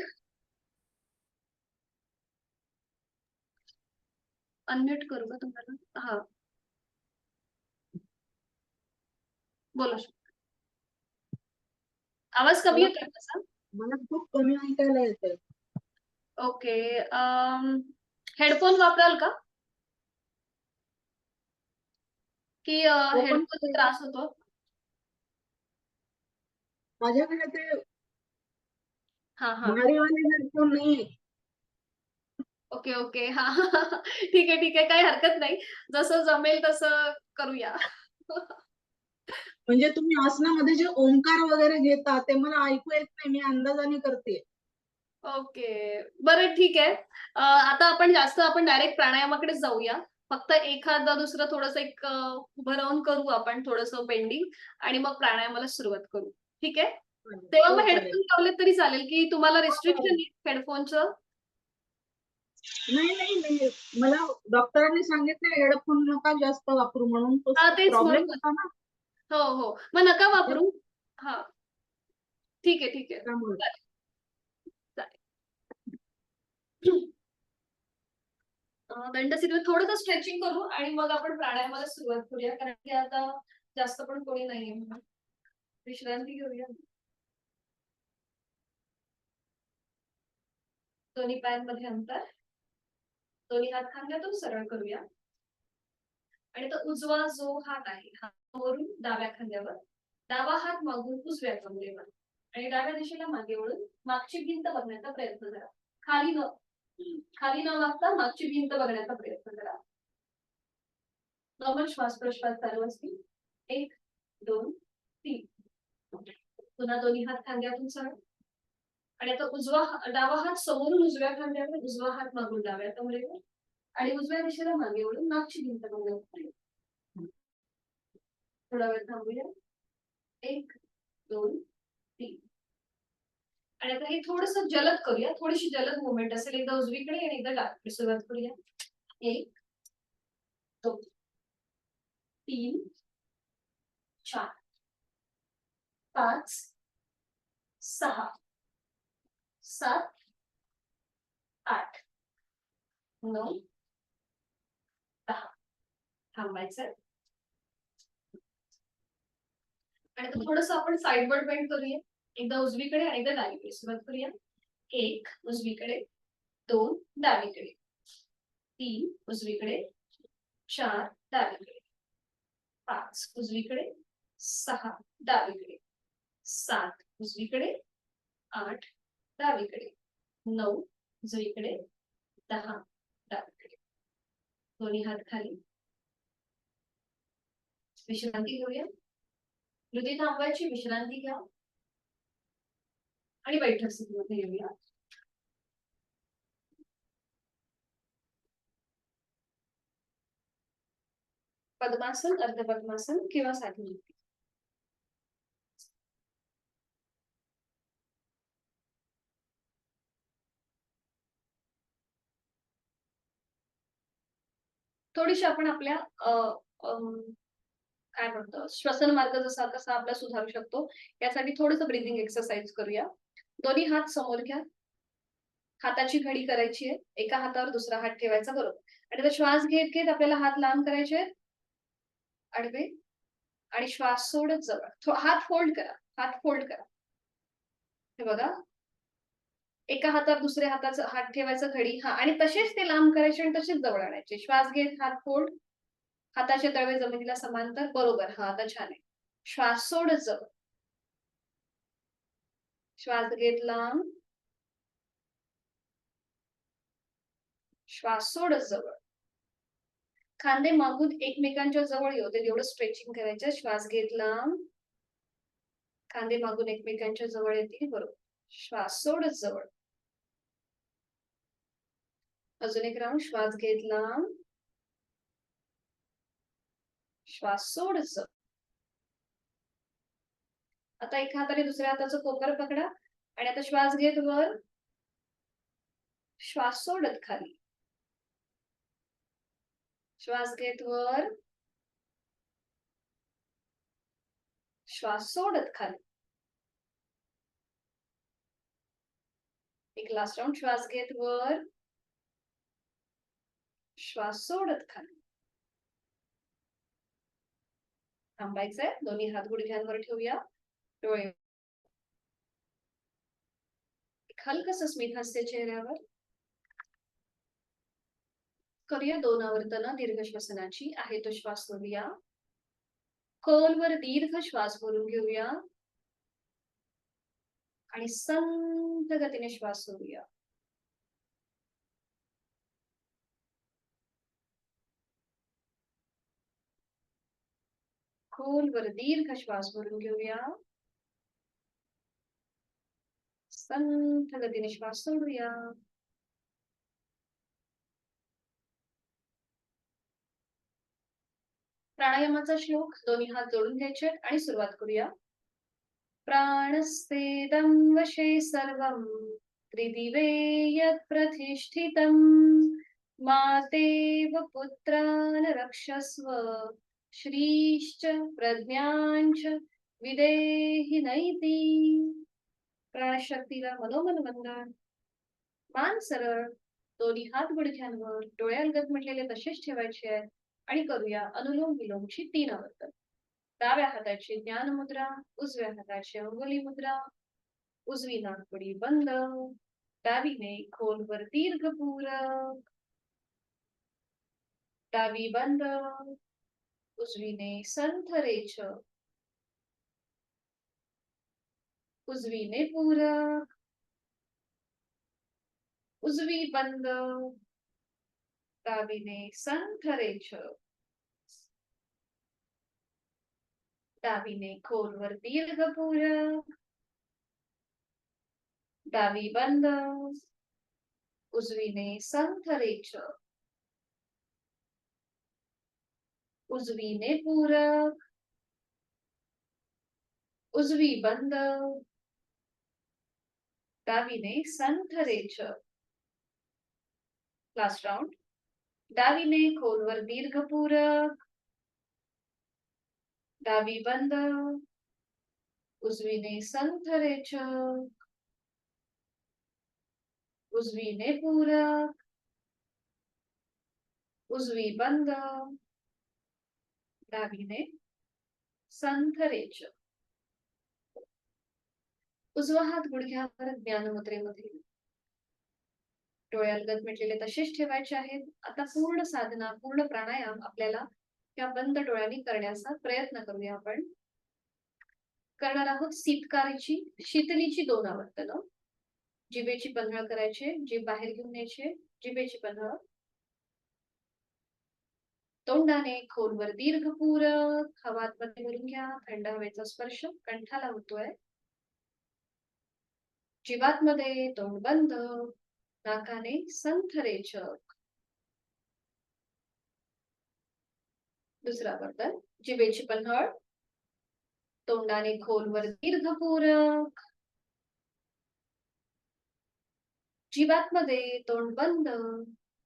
अनम्यूट करू का तुम्हाला? हां, बोलू शकता. आवाज कमी मला येतोय माझा? मला खूप कमी ऐकायला येतंय. ओके. हेडफोन वापराल का? की हो, पण हेडफोनचा त्रास होतो? माझ्याकडे ते हां, हां. भारीवाले हेडफोन नाहीये. Okay, okay. हां. ठीक आहे, ठीक आहे. काही हरकत नाही. जसं जमेल तसं करूया. म्हणजे तुम्ही आसनामध्ये जे ओंकार वगैरे घेता ते मला ऐकू येत नाही. मी अंदाजाने करतेय. ओके. बरं ठीक आहे. आता आपण डायरेक्ट प्राणायामाकडेच जाऊया. फक्त एखादं दुसरं थोडंसं उभं राहून करू आपण थोडंसं बेंडिंग आणि मग प्राणायामाला सुरुवात करू. ठीक आहे? चालेल. तेव्हा हो, मग चालेल. हेडफोन लावले तरी चालेल, की तुम्हाला हो, रिस्ट्रिक्शन हो. आहे हेडफोनचं? नाही, नाही, नाही. मला डॉक्टरांनी सांगितलंय हेडफोन नका जास्त वापरू म्हणून. तो हां, तेच प्रॉब्लेम म्हणूनच. होता ना हो, हो. मग नका त्या- वापरू. हां. ठीक आहे, ठीक आहे. त्यामुळे. चालेल, चालेल. दंडसिद्ध थोडंसं स्ट्रेचिंग करू आणि मग आपण प्राणायामाला सुरुवात करूया. कारण की आता जास्त पण कोणी नाहीये म्हणून. विश्रांती घेऊया. दोन्ही पायांमध्ये अंतर. दोन्ही हात खांद्यातून सरळ करूया. आणि तो उजवा जो हात आहे, हा वरून डाव्या खांद्यावर, डावा हात मागून उजव्या कमरेवर आणि डाव्या दिशेला मागे वळून मागची भिंत बघण्याचा प्रयत्न करा. खाली न वागता मागची भिंत बघण्याचा प्रयत्न करा. नॉर्मल श्वास प्रश्वास चालू असतील. 1, 2, 3. पुन्हा दोन्ही हात खांद्यातून सरळ आणि आता डावा हात समोरून उजव्या खांद्यावर, उजवा हात मागून डाव्या कमरेवर आणि उजव्या दिशेला मागे वळून मागची भिंत बघण्याचा प्रयत्न. थोडा वेळ थांबूया. 1, 2, 3. आणि आता हे थोडंसं जलद करूया. थोडीशी जलद मुवमेंट असेल. एकदा उजवीकडे आणि एकदा डावीकडे सुरुवात करूया. 1, 2, 3, 4, 5, 6, 7, 8, 9, 10. थांबायचं आणि आता थोडंसं आपण साइडवर्ड बेंड करूया. एकदा उजवीकडे आणि एकदा डावीकडे सुरुवात करूया. 1 उजवीकडे, 2 डावीकडे, 3 उजवीकडे, 4 डावीकडे, 5 उजवीकडे, 6 डावीकडे, 7 उजवीकडे, 8 डावीकडे, 9 उजवीकडे, 10 डावीकडे. दोन्ही हात खाली. विश्रांती घेऊया. हृदय थांबवायची, विश्रांती घ्या आणि बैठक स्थितीमध्ये येऊया. पद्मासन, अर्ध पद्मासन किंवा साधी झोपी. थोडीशी आपण आपल्या काय म्हणतो श्वसन मार्ग जसा कसा आपला सुधारू शकतो यासाठी थोडंसं ब्रीदिंग एक्सरसाइज करूया. दोन्ही हात समोर घ्या. हाताची घडी करायची आहे. एका हातावर दुसरा हात ठेवायचा बरोबर. आणि तो श्वास घेत घेत आपल्याला हात लांब करायचे आहेत. आडवे आणि श्वास सोडत जवळ. हात फोल्ड करा. हात फोल्ड करा. हे बघा. एका हातात दुसऱ्या हाताचा हात ठेवायचा घडी हा आणि तसेच ते लांब करायचे आणि तसेच जवळ आणायचे. श्वास घेत हात फोल्ड, हाताचे तळवे जमिनीला समांतर. बरोबर. हा आता छान आहे. श्वास सोड जवळ. श्वास घेत लांब. श्वास सोड जवळ. खांदे मागून एकमेकांच्या जवळ येऊ दे, एवढं स्ट्रेचिंग करायचं. श्वास घेत लांब. खांदे मागून एकमेकांच्या जवळ येतील. बरोबर. श्वास सोड जवळ. अजून एक राऊंड. श्वास घेत लांब. श्वास सोड जवळ. आता एका हाताने दुसऱ्या हाताचं कोपर पकडा आणि आता श्वास घेत वर. श्वास सोडत खाली. श्वास घेत वर. श्वास सोडत खाली. एक लास्ट राऊंड. श्वास घेत वर. श्वास सोडत खाली. थांबायचंय. दोन्ही हात गुडघ्यांवर ठेवूया. डोळे. हलकसं स्मित हास्य चेहऱ्यावर. करूया 2 आवर्तनं दीर्घ श्वसनाची. आहे तो श्वास सोडूया. खोलवर दीर्घ श्वास भरून घेऊया आणि संथ गतीने श्वास सोडूया. खोलवर दीर्घ श्वास भरून घेऊया. संथ गतीने श्वास सोडूया. प्राणायामाचा श्लोक. दोन्ही हात जोडून घ्यायचे आणि सुरुवात करूया. प्राणस्तेदं वशे सर्वं त्रिदिवे यत् प्रतिष्ठितं मातेव पुत्रान् रक्षस्व श्रीश्च प्रज्ञाञ्च विदेहि नैति. प्राणशक्तीला मनोमन वंदन. मान सरळ. दोन्ही हात गुडघ्यांवर. डोळे अलगद म्हटलेले तसेच ठेवायचे आहेत आणि करूया अनुलोम विलोमची 3 आवर्तन. डाव्या हाताची ज्ञान मुद्रा. उजव्या हाताची अंगुली मुद्रा. उजवी नाकपुडी बंद. डावीने खोलवर दीर्घ पूरक. डावी बंद. उजवीने संथ रेचक. उजवीने पूरक. उजवी बंद. डावीने संथ रेचक. डावीने खोलवर दीर्घ पूरक. डावी बंद. उजवीने संथ रेचक. उजवीने पूरक. उजवी बंद. डावीने संथ रेचक. Last round. डावीने खोलवर दीर्घ पूरक. डावी बंद. उजवीने संथ रेचक. उजवीने पूरक. उजवी बंद. डावीने संथ रेचक. उजवा हात गुडघ्यावर ज्ञानमुद्रेमध्ये. डोळे अलगद मिटलेले तसेच ठेवायचे आहेत. आता पूर्ण साधना, पूर्ण प्राणायाम आपल्याला या बंद डोळ्यांनी करण्याचा प्रयत्न करूया. आपण करणार आहोत शीतकारीची शीतलीची 2 आवर्तनं. जिभेची पन्हाळ करायचे. जीभ बाहेर घेऊन यायचे. जिभेची पन्हाळ. तोंडाने खोलवर दीर्घ पूरक. हवा आतमध्ये भरून घ्या. थंड हवेचा स्पर्श कंठाला होतोय. जिवातमध्ये तोंड बंद. नाकाने संथ रेचक. दुसरा वर्तन. जिभेची पन्हाळ. तोंडाने खोलवर दीर्घ पूरक. जिवातमध्ये तोंड बंद.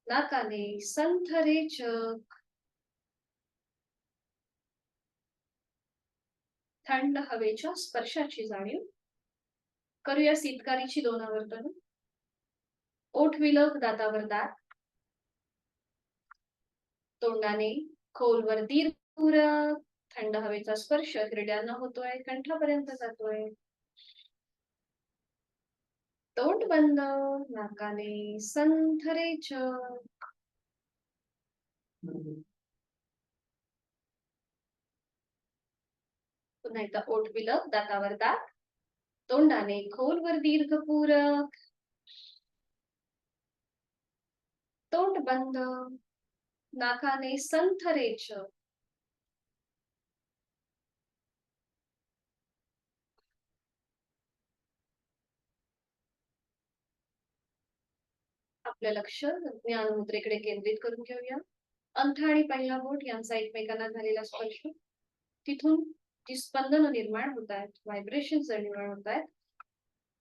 नाकाने संथ रेचक. थंड हवेच्या स्पर्शाची जाणीव. करूया शीतकारीची 2 आवर्तनं. ओठ विलग, दातावर दात. तोंडाने खोलवर दीर्घ पूरक. थंड हवेचा स्पर्श हिरड्यांना होतोय. कंठापर्यंत जातोय. तोंड बंद, नाकाने संथरेचक. पुन्हा एकदा ओठ विलग, दातावर दात, तोंडाने खोलवर दीर्घ पूरक. तोंड बंद, नाकाने संथरेचक. आपलं लक्ष ज्ञान मुद्रेकडे केंद्रित करून घेऊया. अंगठा आणि पहिला बोट यांचा एकमेकांना झालेला स्पर्श, तिथून जी स्पंदन निर्माण होत आहेत, व्हायब्रेशन्स निर्माण होत आहेत,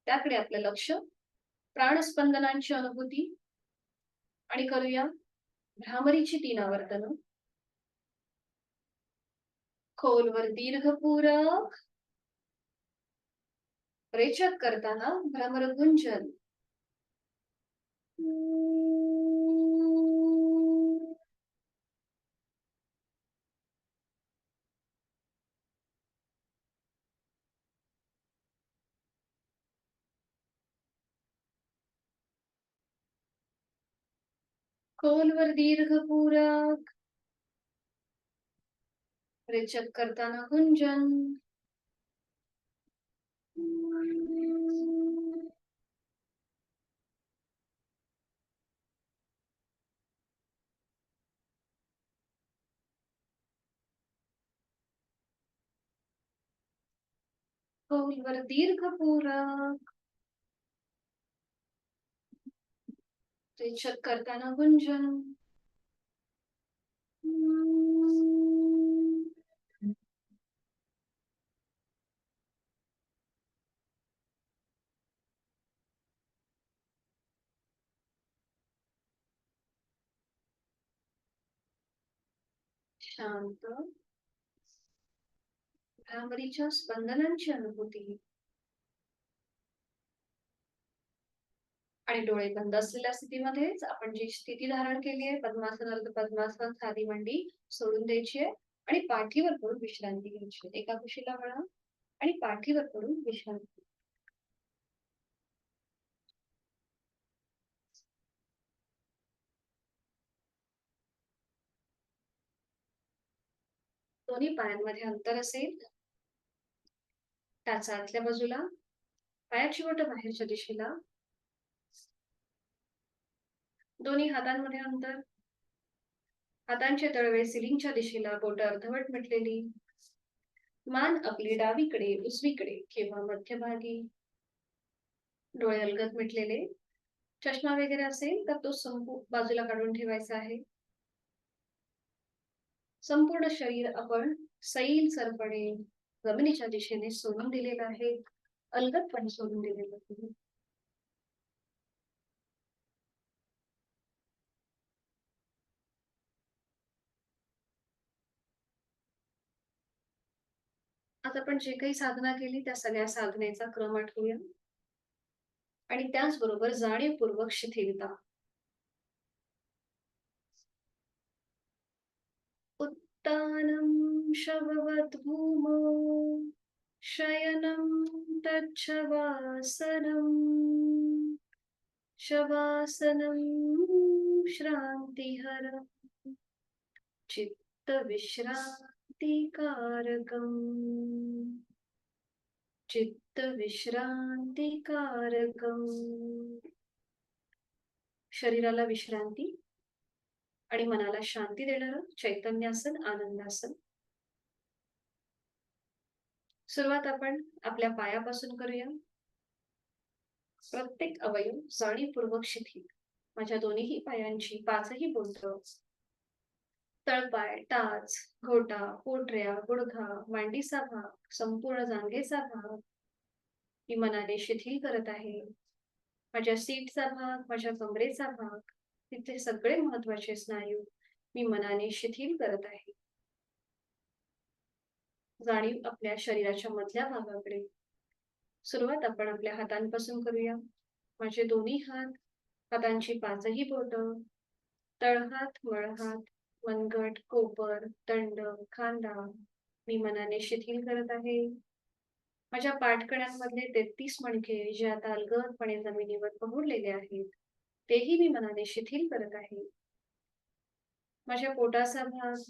त्याकडे आपलं लक्ष. प्राणस्पंदनांची अनुभूती आणि करूया भ्रामरीची 3 आवर्तन. खोलवर दीर्घ पूरक, रेचक करताना भ्रमर गुंजन. खोलवर दीर्घ पूरक, रेचक करताना गुंजन. खोलवर दीर्घ पूरक, रेचक करताना गुंजन. शांत भ्रामरीच्या स्पंदनांची अनुभूती आणि डोळे बंद असलेल्या स्थितीमध्येच आपण जी स्थिती धारण केली आहे, पद्मासन, अर्ध पद्मासन, साधी मांडी सोडून द्यायची आहे आणि पाठीवर पडून विश्रांती घ्यायची. एका कुशीला वळा आणि पाठीवर पडून विश्रांती. दोन्ही पायांमध्ये अंतर असेल, त्याचा आतल्या बाजूला, पायाची बोट बाहेरच्या दिशेला. दोन्ही हातांमध्ये अंतर, हातांचे तळवे सिलिंगच्या दिशेला, बोट अर्धवट मिटलेली. मान आपली डावीकडे, उजवीकडे किंवा मध्यभागी. डोळे अलगद मिटलेले. चष्मा वगैरे असेल तर तो बाजूला काढून ठेवायचा आहे. संपूर्ण शरीर आपण सैलसरपणे जमिनीच्या दिशेने सोडून दिलेलं आहे, अलगदपणे सोडून दिलेलं आहे. आज आपण जे काही साधना केली त्या सगळ्या साधनेचा क्रम आठवूया आणि त्याचबरोबर जाणीवपूर्वक शिथिलता. उत्तानं शववत् भूमौ शयनं तच्छवासनं शवासनं श्रान्तिहरं चित्तविश्रान्तिकारकम् चित्तविश्रान्तिकारकम्. शरीराला विश्रांती आणि मनाला शांती देणारं चैतन्यासन, आनंदासन. सुरुवात आपण आपल्या पायापासून करूया. प्रत्येक अवयव जाणीवपूर्वक शिथिल. माझ्या दोन्ही पायांची 5ही बोटं, तळपाय, टाच, घोटा, पोटऱ्या, गुडघा, मांडीचा भाग, संपूर्ण जांघेचा भाग मी मनाने शिथिल करत आहे. माझ्या सीटचा भाग, माझ्या कमरेचा भाग, तिथे सगळे महत्वाचे स्नायू मी मनाने शिथिल करत आहे. जाणीव आपल्या शरीराच्या मधल्या भागाकडे. सुरुवात आपण आपल्या हातांपासून करूया. माझे दोन्ही हात, हातांची 5ही बोटं, तळहात, मळहात, मनगट, कोपर, दंड, खांदा मी मनाने शिथिल करत आहे. माझ्या पाठकण्यांमधले 33 मणके जे आता अलगदपणे जमिनीवर पहुडलेले आहेत, तेही मी मनाने शिथिल करत आहे. माझ्या पोटाचा भाग,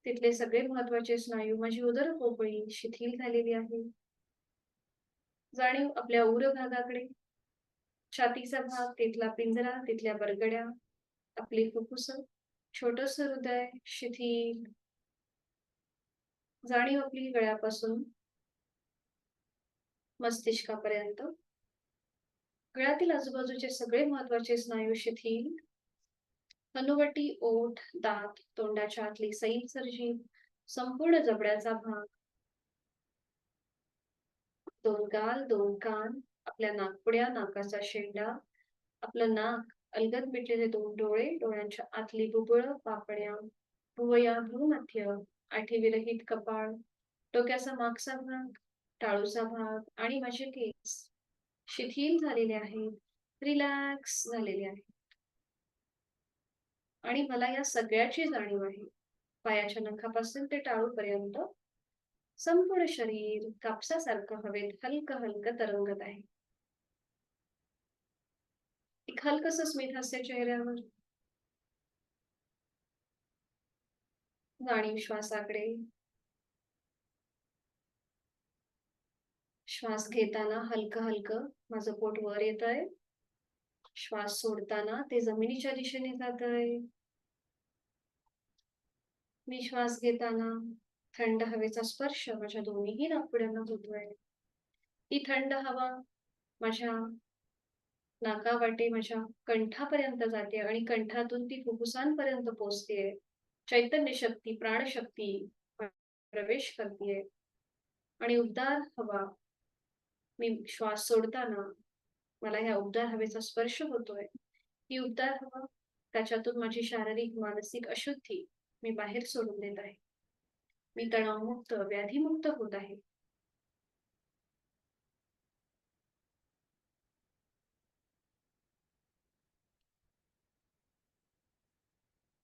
तिथले सगळे महत्वाचे स्नायू, माझी उदर पोकळी शिथिल झालेली आहे. जाणीव आपल्या उर भागाकडे, छातीचा भाग, तिथला पिंजरा, तिथल्या बरगड्या, आपली फुफ्फुस, छोटस हृदय शिथिल. जाणीव आपली गळ्यापासून मस्तिष्कापर्यंत, गळ्यातील आजूबाजूचे सगळे महत्वाचे स्नायू शिथिल. हनुवटी, ओठ, दात, तोंडाच्या आतली सैल जीभ, संपूर्ण जबड्याचा भाग, 2 गाल, 2 कान, आपल्या नाकपुड्या, नाकाचा शेंडा, आपलं नाक, अलगद मिटलेले 2 डोळे, डोळ्यांच्या आतली बुबुळ, पापण्या, भुवया, भ्रूमध्य, आठीविरहित कपाळ, डोक्याचा मागचा भाग, टाळूचा भाग आणि माझे केस शिथिल झालेले आहेत, रिलॅक्स झालेले आहेत. आणि मला या सगळ्याची जाणीव आहे. पायाच्या नखापासून ते टाळूपर्यंत संपूर्ण शरीर कापसासारखं हवेत हलकं हलकं तरंगत आहे. एक हलकस स्मित हास्य चेहऱ्यावर. जाणीव श्वासाकडे. श्वास घेताना हलकं हलकं माझं पोट वर येत आहे. श्वास सोडताना ते जमिनीच्या दिशेने जात आहे. मी श्वास घेताना थंड हवेचा स्पर्श माझ्या दोन्हीही नाकपुड्यांना होतोय. ती थंड हवा माझ्या नाकावाटे माझ्या कंठापर्यंत जाते आणि कंठातून ती फुफ्फुसांपर्यंत पोचतेय. चैतन्य शक्ती, प्राणशक्ती प्रवेश करतेय आणि उबदार हवा, मी श्वास सोडताना मला ह्या उबदार हवेचा स्पर्श होतोय. ही उबदार हवा, त्याच्यातून माझी शारीरिक मानसिक अशुद्धी मी बाहेर सोडून देत आहे. मी तणावमुक्त, व्याधीमुक्त होत आहे.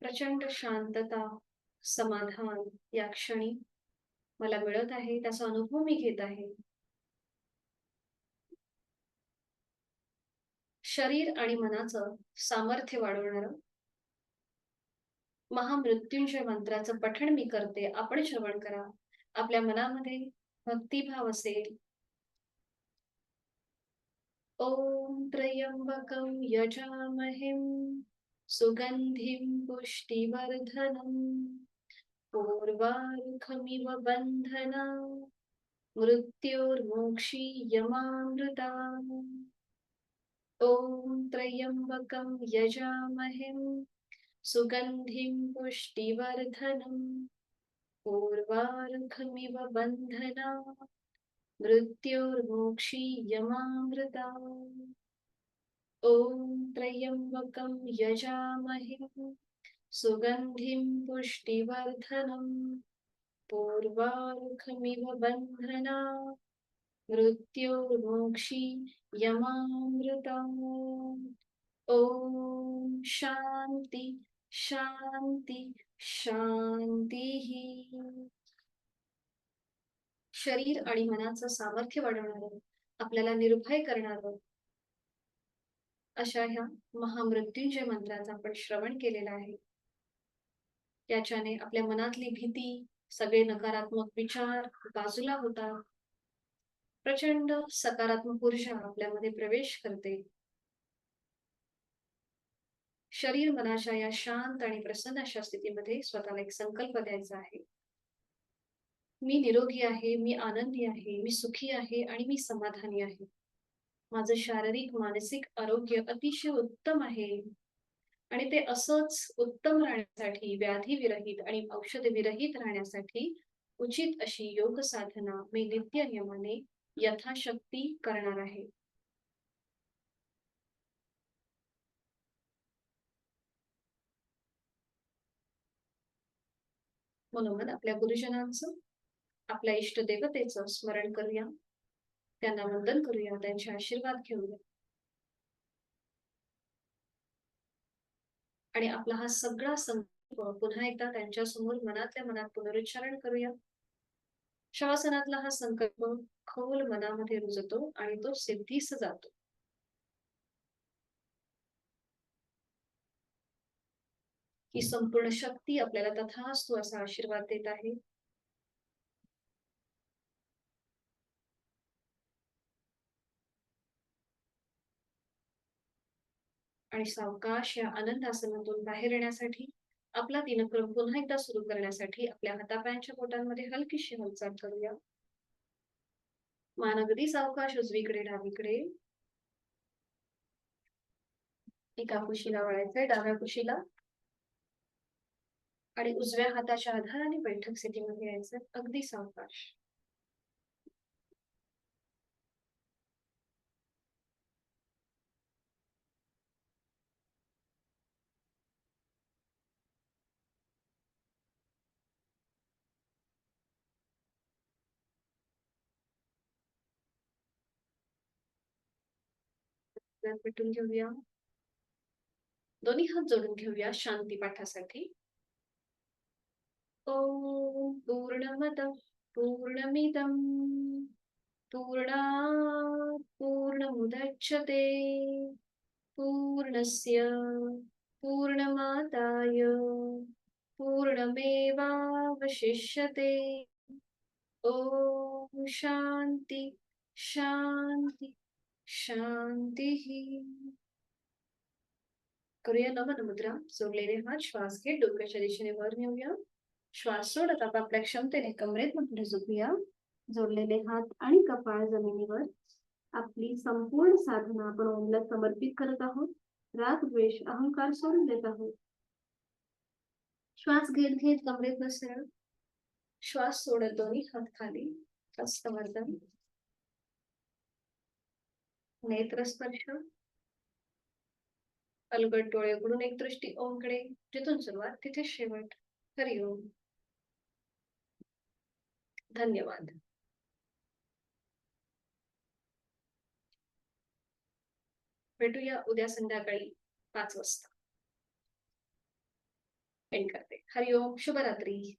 प्रचंड शांतता, समाधान या क्षणी मला मिळत आहे, त्याचा अनुभव मी घेत आहे. शरीर आणि मनाचं सामर्थ्य वाढवणारं महामृत्युंजय मंत्राचं पठण मी करते. आपण श्रवण करा. आपल्या मनामध्ये भक्तिभाव असेल. ओम त्र्यंबकं यजामहेम सुगंधिं पुष्टिवर्धनम् पूर्वारुकमिव बन्धना मृत्योर्मोक्षीयमामृताम्. ओम त्र्यंबकं यजामहेम सुगंधिं पुष्टिवर्धनम् पूर्वारुकमिव बन्धना मृत्योर्मोक्षीयमामृताम्. ओम त्र्यंबकं यजामहे सुगंधिं पुष्टिवर्धनम् पूर्वारुकमिव बन्धना मृत्योर्मोक्षीयमामृताम्. ओम शांति शांति शांतीः. शरीर आणि मनाचं सामर्थ्य वाढवणारं, आपल्याला निर्भय करणारं अशा ह्या महामृत्युंजय मंत्राचं आपण श्रवण केलेलं आहे. याच्याने आपल्या मनातली भीती, सगळे नकारात्मक विचार बाजूला होतात. प्रचंड सकारात्मक ऊर्जा आपल्यामध्ये प्रवेश करते. शरीर मनाच्या या शांत आणि प्रसन्न अशा स्थितीमध्ये स्वतःला एक संकल्प द्यायचा आहे. मी निरोगी आहे, मी आनंदी आहे, मी सुखी आहे आणि मी समाधानी आहे. माझं शारीरिक मानसिक आरोग्य अतिशय उत्तम आहे आणि ते असंच उत्तम राहण्यासाठी, व्याधी विरहित आणि औषध विरहित राहण्यासाठी उचित अशी योग साधना मी नित्य नियमाने यथाशक्ती करणार आहे. म्हणून आपल्या गुरुजनांचं, आपल्या इष्ट देवतेचं स्मरण करूया, त्यांना वंदन करूया, त्यांचे आशीर्वाद घेऊया आणि आपला हा सगळा संकल्प पुन्हा एकदा त्यांच्या समोर मनातल्या मनात पुनरुच्चारण करूया. शवासनातला हा संकल्प खोल मनामध्ये रुजतो आणि तो सिद्धीस जातो. ही संपूर्ण शक्ती आपल्याला तथास्तु असा आशीर्वाद देत आहे. आणि सावकाश या आनंद आसनातून बाहेर येण्यासाठी आपला दिनक्रम पुन्हा एकदा सुरू करण्यासाठी आपल्या हातापायांच्या बोटांमध्ये हलकीशी हालचाल करूया. मान अगदी सावकाश उजवीकडे डावीकडे. एका कुशीला वळायचंय, डाव्या कुशीला. आणि उजव्या हाताच्या आधाराने बैठक स्थितीमध्ये यायचं, अगदी सावकाश. पेटून घेऊया. दोन्ही हात जोडून घेऊया शांती पाठासाठी. ओम पूर्णमद पूर्णमिदं पूर्णात् पूर्णमुदच्यते पूर्णस्य पूर्णमादाय पूर्णमेवावशिष्यते. ओम शांती शांती शांतीः. करूया नमन मुद्रा. जोडलेले हात श्वास घेत डोक्याच्या दिशेने वर नेऊया. श्वास सोडत आपापल्या क्षमतेने कमरेत पुढे झोपूया. जोडलेले हात आणि कपाळ जमिनीवर. आपली संपूर्ण साधना आपण ओमला समर्पित करत आहोत. राग द्वेष अहंकार सोडून देत आहोत. श्वास घेत घेत कमरेत सरळ. श्वास सोडत दोन्ही हात खाली. हस्तवर्धन. नेत्र स्पर्श. अलगद डोळे उघडून एक दृष्टी ओमकडे. जिथून सुरुवात तिथे शेवट. हरिओम. धन्यवाद. भेटूया उद्या संध्याकाळी 5 वाजता. एंड करते. हरिओम. शुभरात्री.